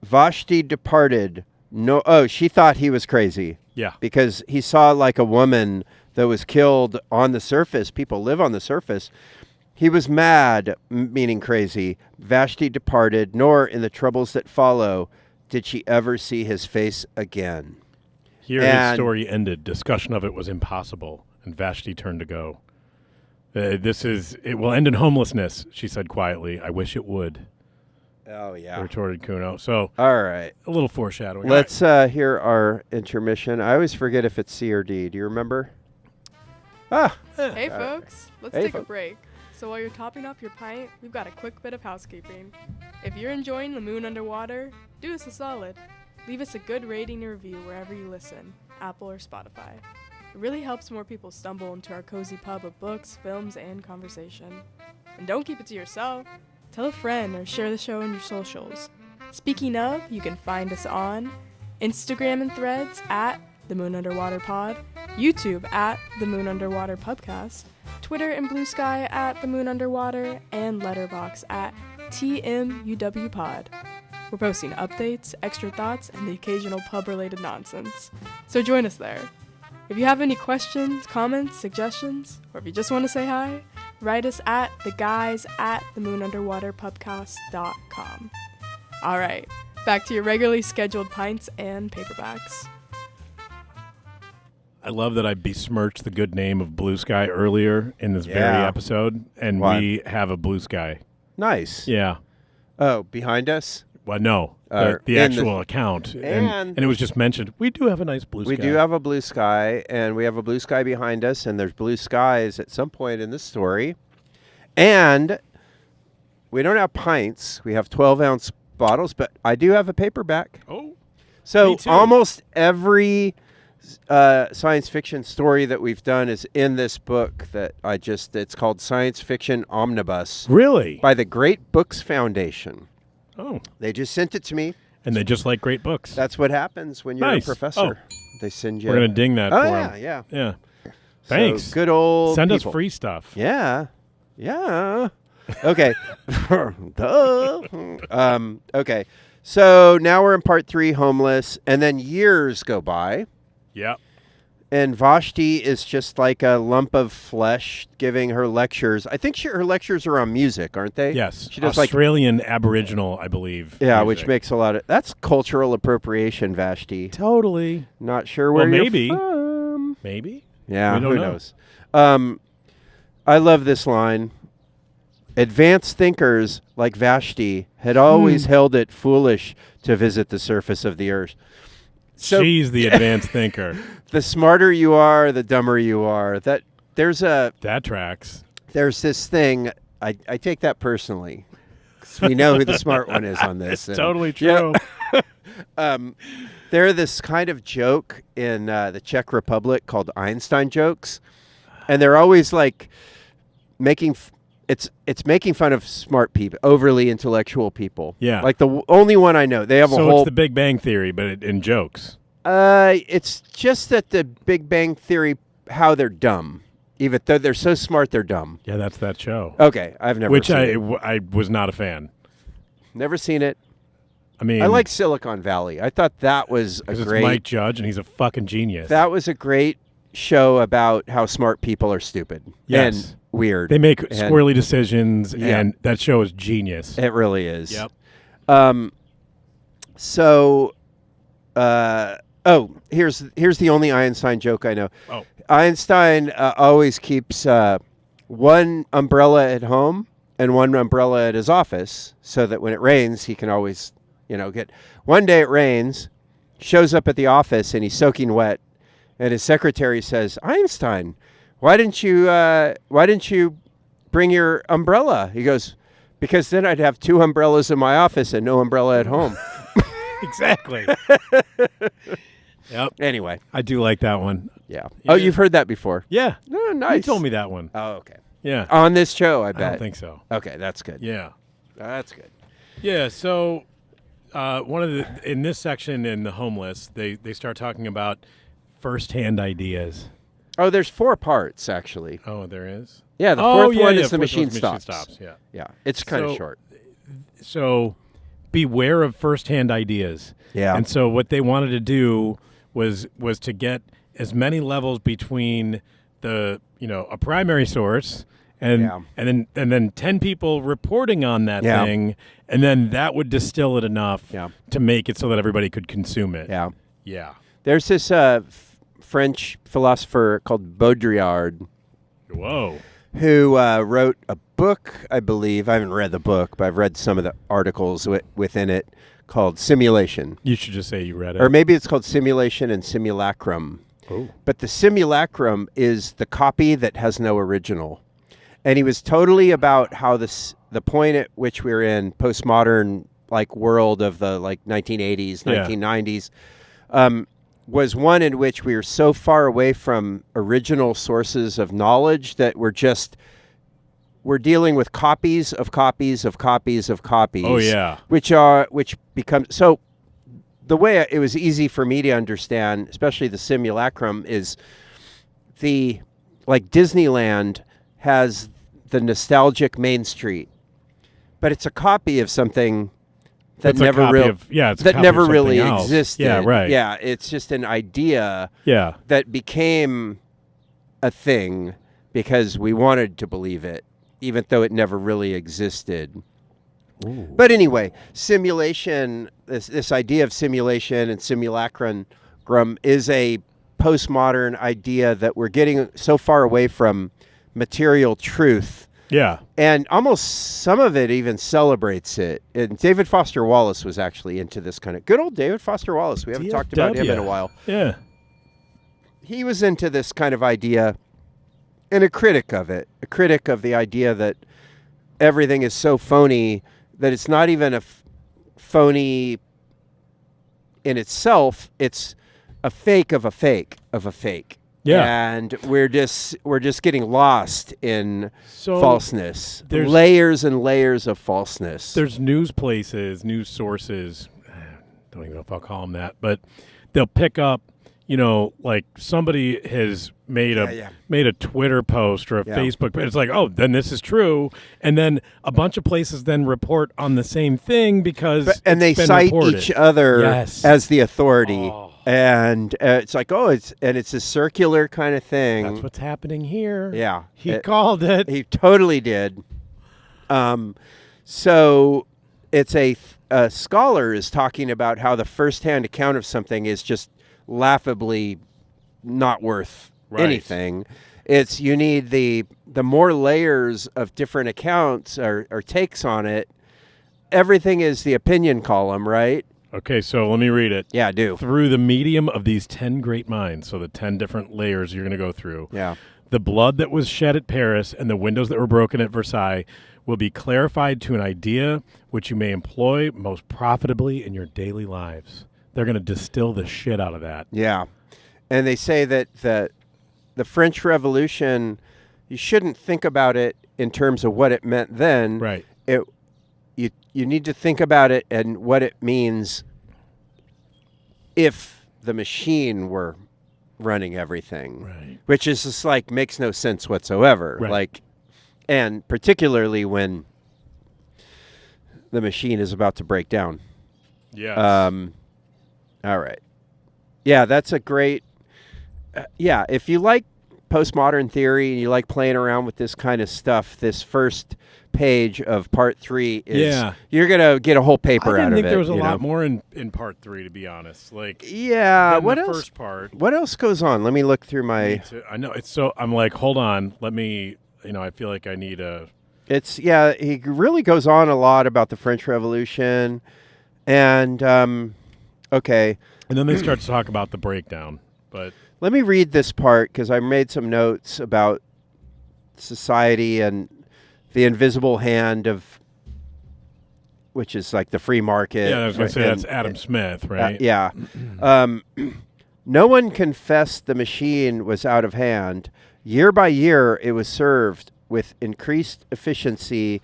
S1: Vashti departed. No, she thought he was crazy.
S2: Yeah.
S1: Because he saw like a woman that was killed on the surface. People live on the surface. He was mad, meaning crazy. Vashti departed, nor in the troubles that follow did she ever see his face again.
S2: Here his story ended. Discussion of it was impossible, and Vashti turned to go. It will end in homelessness, she said quietly. I wish it would.
S1: Oh, yeah.
S2: Retorted Kuno. So,
S1: all right.
S2: A little foreshadowing.
S1: Let's hear our intermission. I always forget if it's C or D. Do you remember?
S3: Hey, folks. Let's take a break. So while you're topping off your pint, we've got a quick bit of housekeeping. If you're enjoying The Moon Underwater, do us a solid. Leave us a good rating and review wherever you listen, Apple or Spotify. It really helps more people stumble into our cozy pub of books, films, and conversation. And don't keep it to yourself. Tell a friend or share the show on your socials. Speaking of, you can find us on Instagram and Threads at The Moon Underwater Pod, YouTube at The Moon Underwater Pubcast, Twitter and Blue Sky at The Moon Underwater, and Letterboxd at TMUW Pod. We're posting updates, extra thoughts, and the occasional pub-related nonsense. So join us there. If you have any questions, comments, suggestions, or if you just want to say hi, write us at theguys@themoonunderwaterpubcast.com. All right, back to your regularly scheduled pints and paperbacks.
S2: I love that I besmirched the good name of Blue Sky earlier in this very episode, and we have a Blue Sky.
S1: Nice.
S2: Yeah.
S1: Oh, behind us?
S2: Well, no, the actual account. And it was just mentioned, we do have a nice blue sky.
S1: We do have a blue sky, and we have a blue sky behind us, and there's blue skies at some point in this story. And we don't have pints. We have 12-ounce bottles, but I do have a paperback.
S2: Oh,
S1: so almost every science fiction story that we've done is in this book that it's called Science Fiction Omnibus.
S2: Really?
S1: By the Great Books Foundation.
S2: Oh.
S1: They just sent it to me.
S2: And they just like great books.
S1: That's what happens when you're a professor. Oh. They send you.
S2: We're going to ding that for them.
S1: Yeah.
S2: Thanks.
S1: So good old
S2: Send
S1: people.
S2: us free stuff.
S1: Yeah. Okay. Okay. So now we're in part 3, homeless, and then years go by.
S2: Yep.
S1: And Vashti is just like a lump of flesh giving her lectures. I think her lectures are on music, aren't they?
S2: Yes.
S1: She does
S2: Australian Aboriginal, I believe.
S1: Yeah,
S2: music.
S1: which makes a lot of... That's cultural appropriation, Vashti.
S2: Totally.
S1: Not sure where you're
S2: maybe.
S1: from.
S2: Maybe.
S1: Yeah,
S2: who
S1: knows? I love this line. Advanced thinkers like Vashti had always held it foolish to visit the surface of the earth. So
S2: she's the advanced thinker.
S1: The smarter you are, the dumber you are. That
S2: tracks.
S1: There's this thing. I take that personally. 'Cause we know who the smart one is on this.
S2: It's totally true.
S1: Yeah. There's this kind of joke in the Czech Republic called Einstein jokes, and they're always like making. It's making fun of smart people, overly intellectual people.
S2: Yeah.
S1: Like the only one I know. They have a whole...
S2: So it's the Big Bang Theory, but in jokes.
S1: It's just that the Big Bang Theory, how they're dumb. Even though they're so smart, they're dumb.
S2: Yeah, that's that show.
S1: Okay, I've never
S2: Which
S1: seen it.
S2: I was not a fan.
S1: Never seen it.
S2: I mean,
S1: I like Silicon Valley. I thought that was a
S2: it's
S1: great.
S2: Mike Judge, and he's a fucking genius.
S1: That was a great show about how smart people are stupid
S2: Yes.
S1: and weird.
S2: They make
S1: And-
S2: squirrely decisions,
S1: Yeah.
S2: and that show is genius.
S1: It really is.
S2: Yep.
S1: So, here's the only Einstein joke I know.
S2: Oh.
S1: Einstein always keeps one umbrella at home and one umbrella at his office, so that when it rains, he can always, get. One day it rains, shows up at the office, and he's soaking wet, and his secretary says, "Einstein, why didn't you bring your umbrella?" He goes, "Because then I'd have two umbrellas in my office and no umbrella at home."
S2: Exactly. Yep.
S1: Anyway,
S2: I do like that one.
S1: yeah.
S2: Yeah.
S1: Oh, you've heard that before?
S2: Yeah.
S1: Oh, nice.
S2: You told me that one.
S1: Oh, okay.
S2: Yeah.
S1: On this show, I bet.
S2: I don't think so.
S1: Okay, that's good.
S2: Yeah.
S1: That's good.
S2: Yeah. So, in this section in the homeless, they start talking about firsthand ideas.
S1: Oh, there's 4 parts, actually.
S2: Oh, there is.
S1: Yeah, the fourth one is the
S2: fourth
S1: machine
S2: one's
S1: stops.
S2: Yeah.
S1: Yeah, it's kind of
S2: So-
S1: short.
S2: So, beware of firsthand ideas.
S1: Yeah.
S2: And so, what they wanted to do was to get as many levels between the a primary source and then 10 people reporting on that
S1: Yeah.
S2: thing, and then that would distill it enough
S1: Yeah.
S2: to make it so that everybody could consume it.
S1: Yeah.
S2: Yeah.
S1: There's this French philosopher called Baudrillard
S2: Whoa.
S1: who wrote a book, I believe. I haven't read the book, but I've read some of the articles within it, called Simulation.
S2: You should just say you read it.
S1: Or maybe it's called Simulation and Simulacrum.
S2: Oh.
S1: But the simulacrum is the copy that has no original. And he was totally about how the point at which we're in, postmodern world of the 1980s, 1990s, was one in which we are so far away from original sources of knowledge that we're dealing with copies of copies of copies of copies.
S2: Oh, yeah.
S1: Which become so. The way it was easy for me to understand, especially the simulacrum, is Disneyland has the nostalgic Main Street, but it's a copy of something that
S2: It's a
S1: never
S2: copy
S1: really
S2: of- yeah, it's a
S1: that
S2: copy
S1: never
S2: of
S1: really
S2: something else.
S1: existed.
S2: Yeah, right.
S1: Yeah, it's just an idea
S2: Yeah.
S1: that became a thing because we wanted to believe it, even though it never really existed.
S2: Ooh.
S1: But anyway, simulation, this idea of simulation and simulacrum is a postmodern idea that we're getting so far away from material truth.
S2: Yeah.
S1: And almost some of it even celebrates it. And David Foster Wallace was actually into this kind of... Good old David Foster Wallace. We haven't talked about him in a while.
S2: Yeah.
S1: He was into this kind of idea and a critic of it. A critic of the idea that everything is so phony that it's not even a phony in itself. It's a fake of a fake of a fake.
S2: Yeah.
S1: And we're just getting lost in
S2: So
S1: falseness.
S2: there's-
S1: Layers and layers of falseness.
S2: There's news places, news sources. Don't even know if I'll call them that, but they'll pick up. Somebody has made a Twitter post or a
S1: Yeah.
S2: Facebook post. It's like, oh, then this is true, and then a bunch of places then report on the same thing because
S1: and they
S2: it's been
S1: cite
S2: reported.
S1: each other
S2: Yes.
S1: as the authority.
S2: Oh.
S1: And it's like, it's a circular kind of thing.
S2: That's what's happening here.
S1: Yeah.
S2: He called it.
S1: He totally did. So it's a scholar is talking about how the firsthand account of something is just laughably not worth anything. It's you need the more layers of different accounts or takes on it. Everything is the opinion column, right?
S2: Okay, so let me read it.
S1: Yeah, do.
S2: Through the medium of these 10 great minds, so the 10 different layers you're going to go through.
S1: Yeah.
S2: The blood that was shed at Paris and the windows that were broken at Versailles will be clarified to an idea which you may employ most profitably in your daily lives. They're going to distill the shit out of that.
S1: Yeah. And they say that the French Revolution, you shouldn't think about it in terms of what it meant then.
S2: Right.
S1: You need to think about it and what it means if the machine were running everything,
S2: Right.
S1: which is just like makes no sense whatsoever.
S2: Right.
S1: Like, and particularly when the machine is about to break down.
S2: Yes.
S1: All right. Yeah, that's a great. Yeah, if you like postmodern theory and you like playing around with this kind of stuff, this first page of part 3 is you're gonna get a whole paper out of it.
S2: I didn't think there was a lot more in part 3, to be honest. Like,
S1: yeah, what
S2: the
S1: else?
S2: First part.
S1: What else goes on? Let me look through my.
S2: I know it's so. I'm like, hold on. Let me. I feel like I need a.
S1: It's he really goes on a lot about the French Revolution, and okay.
S2: And then they start to talk about the breakdown, but.
S1: Let me read this part because I made some notes about society and the invisible hand of, which is like the free market.
S2: Yeah, I was going to say that's Adam Smith, right?
S1: Yeah. No one confessed the machine was out of hand. Year by year, it was served with increased efficiency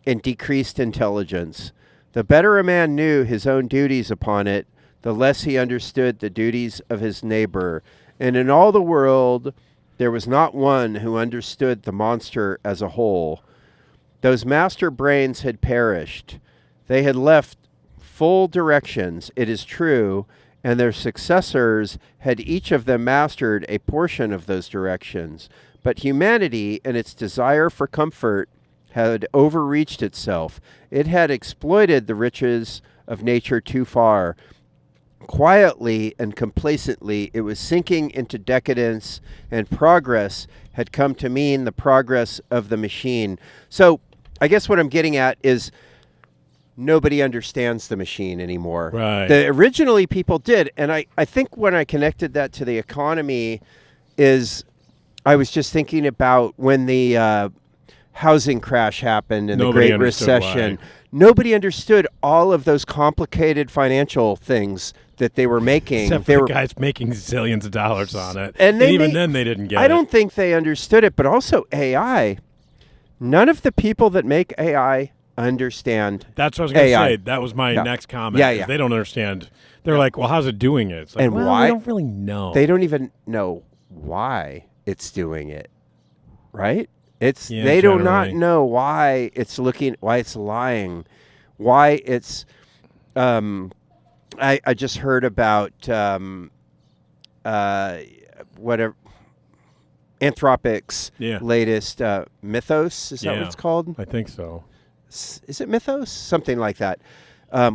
S1: and decreased intelligence. The better a man knew his own duties upon it, the less he understood the duties of his neighbor. And in all the world, there was not one who understood the monster as a whole. Those master brains had perished. They had left full directions, it is true, and their successors had each of them mastered a portion of those directions. But humanity, in its desire for comfort, had overreached itself. It had exploited the riches of nature too far. Quietly and complacently, it was sinking into decadence, and progress had come to mean the progress of the machine. So I guess what I'm getting at is nobody understands the machine anymore.
S2: Right.
S1: Originally people did, and I think when I connected that to the economy is I was just thinking about when the housing crash happened and the Great Recession.
S2: Why.
S1: Nobody understood all of those complicated financial things that they were making.
S2: Except for the guys making zillions of dollars on it.
S1: And
S2: even then they didn't get it.
S1: I don't think they understood it, but also AI. None of the people that make AI understand
S2: That's what I was going to say. That was my next comment.
S1: Yeah.
S2: They don't understand. They're like, well, how's it doing it? It's like,
S1: and
S2: well,
S1: why?
S2: I don't really know.
S1: They don't even know why it's doing it, right? They do not know why it's why it's lying, why it's. I just heard about whatever Anthropic's latest Mythos. Is that what it's called?
S2: I think so.
S1: Is it Mythos? Something like that,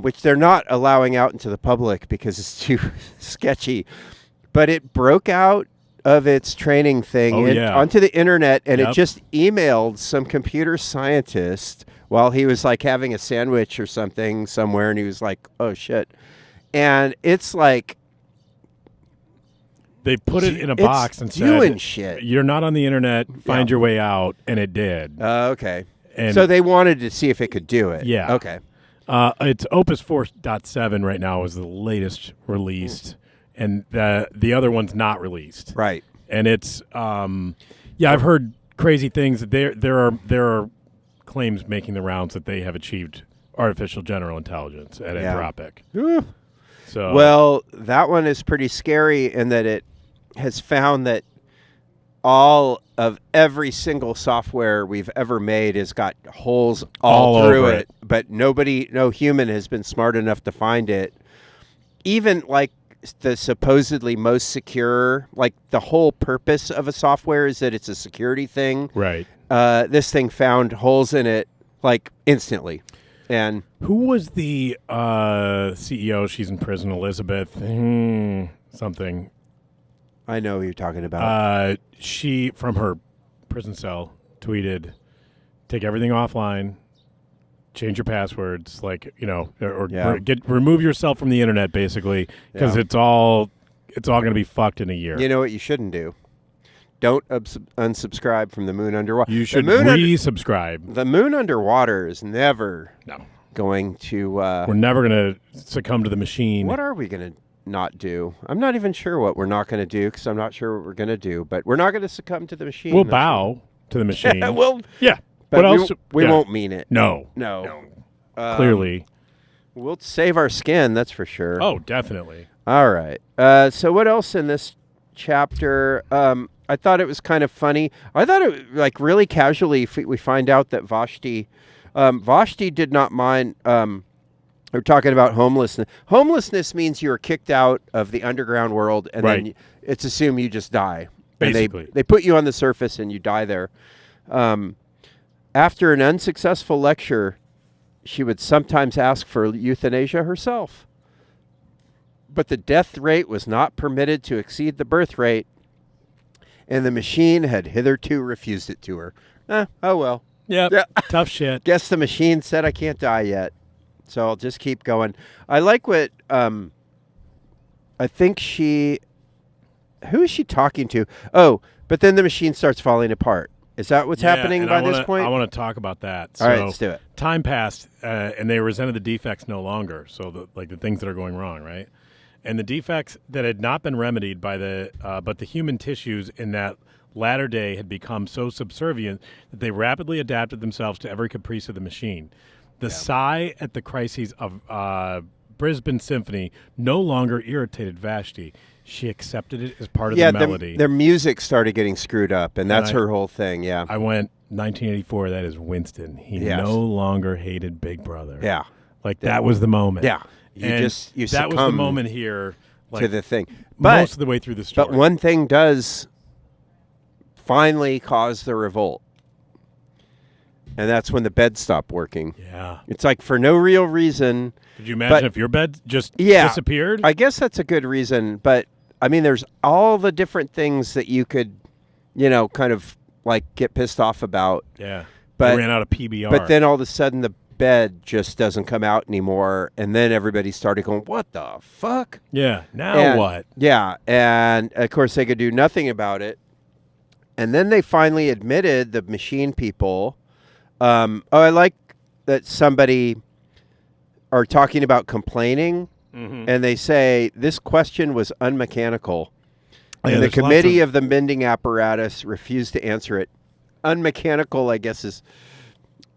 S1: which they're not allowing out into the public because it's too sketchy. But it broke out of its training thing onto the internet, and it just emailed some computer scientist while he was like having a sandwich or something somewhere, and he was like, oh shit. And it's like
S2: they put it in a box and
S1: doing
S2: said,
S1: shit.
S2: You're not on the internet, find your way out, and it did.
S1: Okay.
S2: And
S1: so they wanted to see if it could do it.
S2: Yeah.
S1: Okay.
S2: It's Opus 4.7 right now is the latest released, and the other one's not released.
S1: Right.
S2: And it's I've heard crazy things. There are claims making the rounds that they have achieved artificial general intelligence at Anthropic. So
S1: well, that one is pretty scary in that it has found that all of every single software we've ever made has got holes all through it, but no human has been smart enough to find it. Even like the supposedly most secure, like the whole purpose of a software is that it's a security thing.
S2: Right.
S1: This thing found holes in it like instantly. And
S2: who was the CEO? She's in prison, Elizabeth something.
S1: I know who you're talking about.
S2: She, from her prison cell, tweeted, take everything offline, change your passwords, remove yourself from the internet, basically, because it's all going to be fucked in a year.
S1: You know what you shouldn't do? Don't unsubscribe from the moon underwater.
S2: You should resubscribe.
S1: The moon underwater is never going to...
S2: we're never going to succumb to the machine.
S1: What are we going to not do? I'm not even sure what we're not going to do because I'm not sure what we're going to do, but we're not going to succumb to the machine.
S2: We'll bow to the machine.
S1: Yeah.
S2: What else?
S1: We won't mean it.
S2: No. Clearly.
S1: We'll save our skin, that's for sure.
S2: Oh, definitely.
S1: All right. So what else in this chapter. I thought it was kind of funny. I thought it like really casually. We find out that Vashti did not mind. We're talking about homelessness. Homelessness means you're kicked out of the underground world, and then it's assumed you just die.
S2: Basically,
S1: and they put you on the surface, and you die there. After an unsuccessful lecture, she would sometimes ask for euthanasia herself. But the death rate was not permitted to exceed the birth rate, and the machine had hitherto refused it to her. Oh well.
S2: Yep. Yeah. Tough shit.
S1: Guess the machine said I can't die yet, so I'll just keep going. I like what I think who is she talking to? Oh, but then the machine starts falling apart. Is that what's happening by this point?
S2: I want to talk about that.
S1: All right, let's do it.
S2: Time passed, and they resented the defects no longer. So the things that are going wrong, right? And the defects that had not been remedied by but the human tissues in that latter day had become so subservient that they rapidly adapted themselves to every caprice of the machine. The sigh at the crises of Brisbane Symphony no longer irritated Vashti. She accepted it as part of the melody.
S1: Their music started getting screwed up, and that's her whole thing, yeah.
S2: I went, 1984, that is Winston. He no longer hated Big Brother.
S1: Yeah.
S2: That was the moment.
S1: Yeah.
S2: You that was the moment here.
S1: To the thing.
S2: Most of the way through the story.
S1: But one thing does finally cause the revolt, and that's when the bed stopped working.
S2: Yeah.
S1: It's like for no real reason.
S2: Could you imagine if your bed just disappeared?
S1: I guess that's a good reason, but I mean, there's all the different things that you could, kind of like get pissed off about.
S2: Yeah.
S1: But
S2: they ran out of PBR.
S1: But then all of a sudden the bed just doesn't come out anymore, and then everybody started going, what the fuck?
S2: Yeah. Now what?
S1: Yeah. And of course they could do nothing about it. And then they finally admitted, the machine people, I like that somebody are talking about complaining, and they say this question was unmechanical. And the committee of the mending apparatus refused to answer it. Unmechanical, I guess, is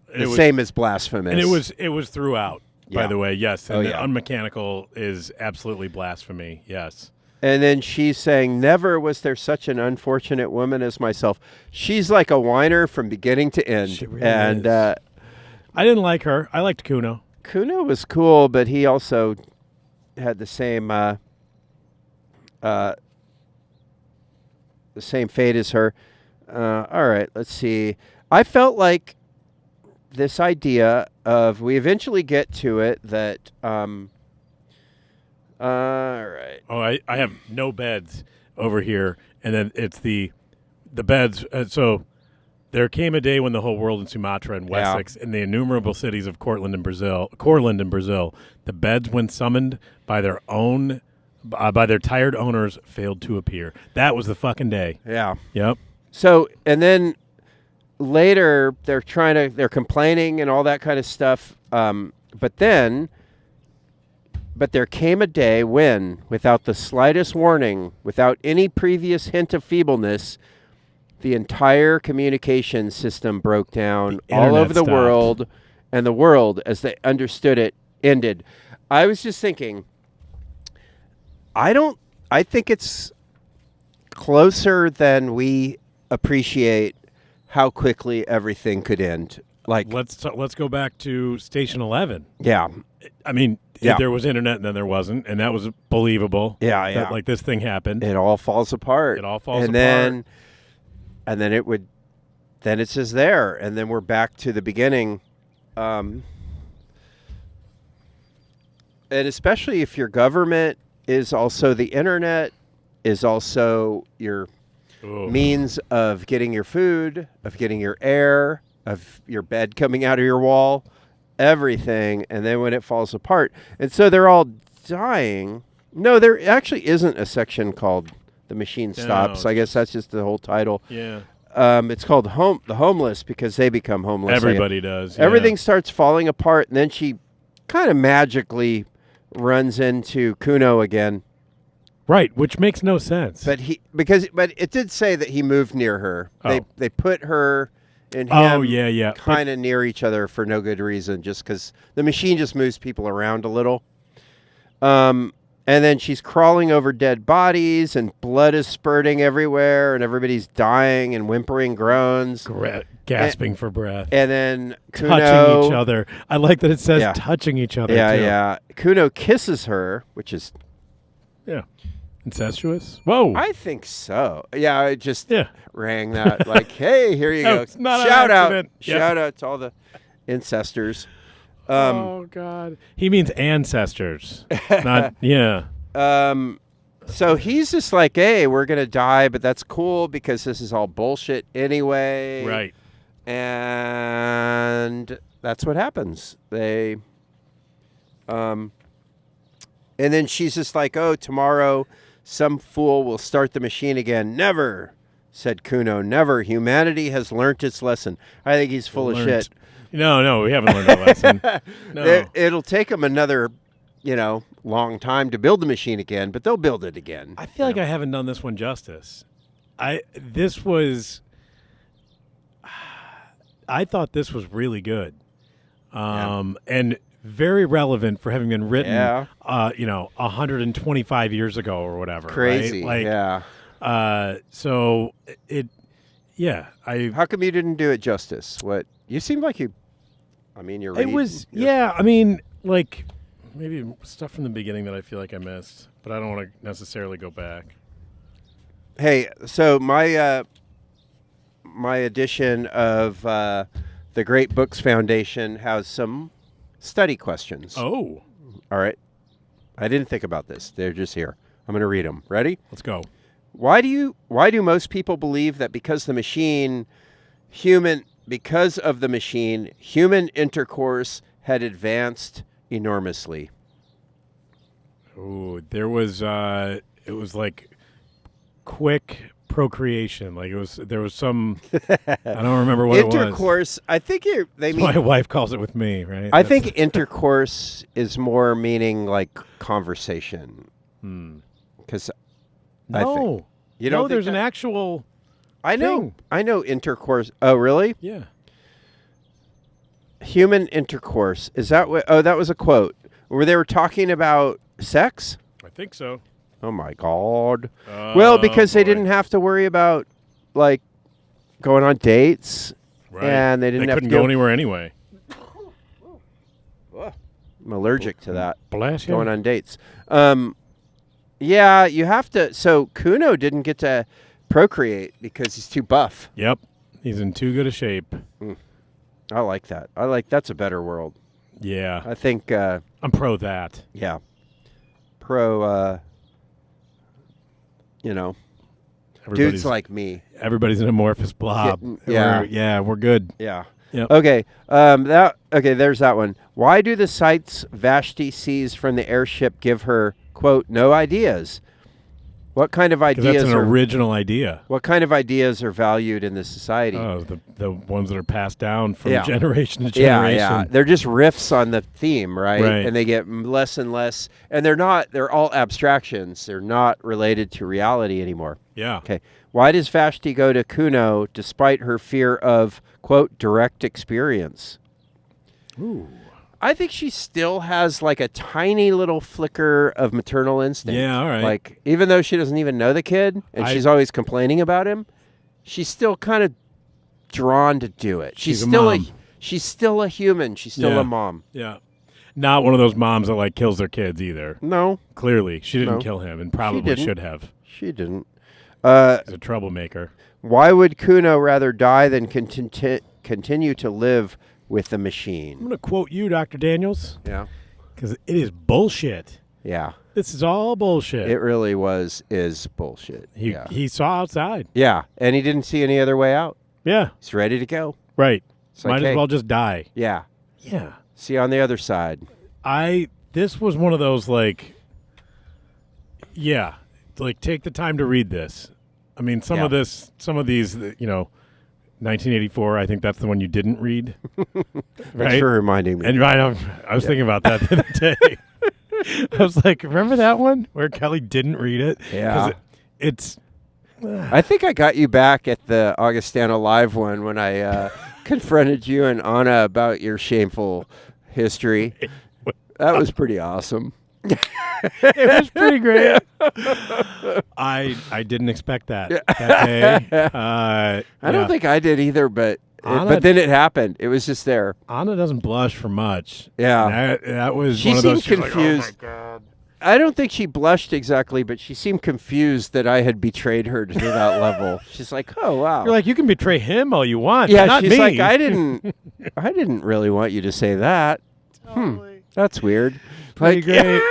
S1: the same as blasphemous.
S2: And it was throughout, by the way, yes. And unmechanical is absolutely blasphemy, yes.
S1: And then she's saying, never was there such an unfortunate woman as myself. She's like a whiner from beginning to end.
S2: She really is. I didn't like her. I liked Kuno.
S1: Kuno was cool, but he also had the same fate as her. All right, let's see. I felt like this idea of, we eventually get to it, that all right.
S2: Oh, I have no beds over here, and then it's the beds. So there came a day when the whole world in Sumatra and Wessex and the innumerable cities of Courland in Brazil, the beds, when summoned by their tired owners, failed to appear. That was the fucking day.
S1: Yeah.
S2: Yep.
S1: So, and then later they're complaining and all that kind of stuff. But there came a day when, without the slightest warning, without any previous hint of feebleness, the entire communication system broke down all over the world, and the world, as they understood it, ended. I was just thinking, I think it's closer than we appreciate how quickly everything could end. Like,
S2: let's go back to Station 11.
S1: Yeah.
S2: I mean, there was internet and then there wasn't, and that was believable.
S1: Yeah,
S2: that, like, this thing happened.
S1: It all falls apart. And then it's just there, and then we're back to the beginning. And especially if your government is also the internet, is also your means of getting your food, of getting your air, of your bed coming out of your wall, everything, and then when it falls apart. And so they're all dying. No, there actually isn't a section called The Machine Stops. I guess that's just the whole title.
S2: Yeah.
S1: It's called The Homeless, because they become homeless.
S2: Everybody does.
S1: Everything starts falling apart, and then she kind of magically runs into Kuno again.
S2: Right, which makes no sense.
S1: But it did say that he moved near her. Oh. They put her and him kind of near each other for no good reason, just because the machine just moves people around a little. And And then she's crawling over dead bodies, and blood is spurting everywhere, and everybody's dying and whimpering groans.
S2: Gasping for breath.
S1: And then Kuno...
S2: touching each other. I like that it says touching each other,
S1: yeah,
S2: too.
S1: Yeah. Kuno kisses her, which is...
S2: Yeah. Incestuous? Whoa.
S1: I think so. Yeah, I just rang that like, hey, here you go.
S2: Not
S1: Shout out.
S2: Yep.
S1: Shout out to all the incestors.
S2: Oh, God. He means ancestors. Not,
S1: So he's just like, hey, we're going to die, but that's cool because this is all bullshit anyway.
S2: Right.
S1: And that's what happens. They, and then she's just like, oh, tomorrow some fool will start the machine again. Never, said Kuno. Never. Humanity has learnt its lesson. I think he's full of shit.
S2: No, we haven't learned our lesson. No.
S1: It'll take them another, long time to build the machine again, but they'll build it again.
S2: I feel like I haven't done this one justice. I thought this was really good, and very relevant for having been written, 125 years ago or whatever.
S1: Crazy,
S2: right? So
S1: How come you didn't do it justice? What you seem like you? I mean, you're.
S2: It was maybe stuff from the beginning that I feel like I missed, but I don't want to necessarily go back.
S1: Hey, so my edition of the Great Books Foundation has some study questions.
S2: Oh.
S1: All right. I didn't think about this. They're just here. I'm going to read them. Ready?
S2: Let's go.
S1: Why do most people believe that because of the machine, human intercourse had advanced enormously?
S2: Oh, there was it was like quick procreation. Like there was some I don't remember what
S1: intercourse,
S2: it was.
S1: Intercourse, I think they mean
S2: my wife calls it with me, right?
S1: I think intercourse is more meaning like conversation. Cuz I think
S2: there's an actual
S1: thing. I know intercourse. Oh, really?
S2: Yeah.
S1: Human intercourse. Is that what? Oh, that was a quote. Where they were talking about sex?
S2: I think so.
S1: Oh, my God. Well, because they didn't have to worry about, like, going on dates.
S2: Right.
S1: And they couldn't
S2: go anywhere anyway.
S1: I'm allergic to that.
S2: Bless
S1: going on dates. Yeah, you have to. So Kuno didn't get to procreate because he's too buff.
S2: Yep. He's in too good a shape.
S1: I like that. That's a better world.
S2: Yeah.
S1: I think
S2: I'm pro that.
S1: Yeah. Pro dudes like me.
S2: Everybody's an amorphous blob. We're good.
S1: Yeah.
S2: Yep.
S1: Okay. There's that one. Why do the sights Vashti sees from the airship give her, quote, no ideas? What kind of ideas?
S2: That's an original idea.
S1: What kind of ideas are valued in this society?
S2: Oh, the ones that are passed down from generation to generation.
S1: Yeah. They're just riffs on the theme, right? And they get less and less. And they're all abstractions. They're not related to reality anymore.
S2: Yeah.
S1: Okay. Why does Vashti go to Kuno despite her fear of, quote, direct experience?
S2: Ooh.
S1: I think she still has like a tiny little flicker of maternal instinct.
S2: Yeah, all right.
S1: Like, even though she doesn't even know the kid and she's always complaining about him, she's still kind of drawn to do it. She's still a human. She's still a mom.
S2: Yeah. Not one of those moms that like kills their kids either.
S1: No.
S2: Clearly, she didn't kill him and probably should have.
S1: She didn't.
S2: She's a troublemaker.
S1: Why would Kuno rather die than continue to live with the machine?
S2: I'm going to quote you, Dr. Daniels.
S1: Yeah.
S2: Because it is bullshit.
S1: Yeah.
S2: This is all bullshit.
S1: It really is bullshit.
S2: He saw outside.
S1: Yeah. And he didn't see any other way out.
S2: Yeah.
S1: He's ready to go.
S2: Right.
S1: It's
S2: Might as well just die.
S1: Yeah.
S2: Yeah.
S1: See you on the other side.
S2: This was one of those like take the time to read this. I mean, some of these, 1984, I think that's the one you didn't read. Right?
S1: Thanks for reminding me.
S2: And I was thinking about that the other day. I was like, remember that one where Kelly didn't read it?
S1: Yeah.
S2: It's...
S1: I think I got you back at the Augustana Live one when I confronted you and Anna about your shameful history. That was pretty awesome.
S2: It was pretty great. I didn't expect that day.
S1: I don't think I did either, but then it happened. It was just there.
S2: Anna doesn't blush for much.
S1: Yeah.
S2: That was
S1: She
S2: one of those.
S1: seemed confused.
S2: Like, oh my God.
S1: I don't think she blushed exactly, but she seemed confused that I had betrayed her to that level. She's like, "Oh wow."
S2: You're like, you can betray him all you want,
S1: yeah,
S2: but not
S1: she's
S2: me.
S1: like, I didn't really want you to say that.
S2: Totally.
S1: That's weird.
S2: Pretty
S1: Like,
S2: great.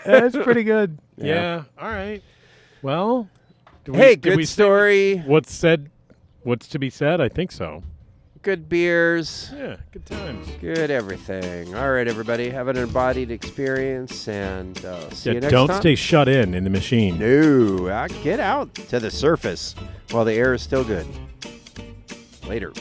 S2: That's pretty good.
S1: Yeah.
S2: Yeah. All right. Well.
S1: Hey, good story.
S2: What's to be said? I think so.
S1: Good beers.
S2: Yeah. Good times.
S1: Good everything. All right, everybody. Have an embodied experience, and see you next
S2: don't
S1: time.
S2: stay shut in the machine.
S1: No, get out to the surface while the air is still good. Later.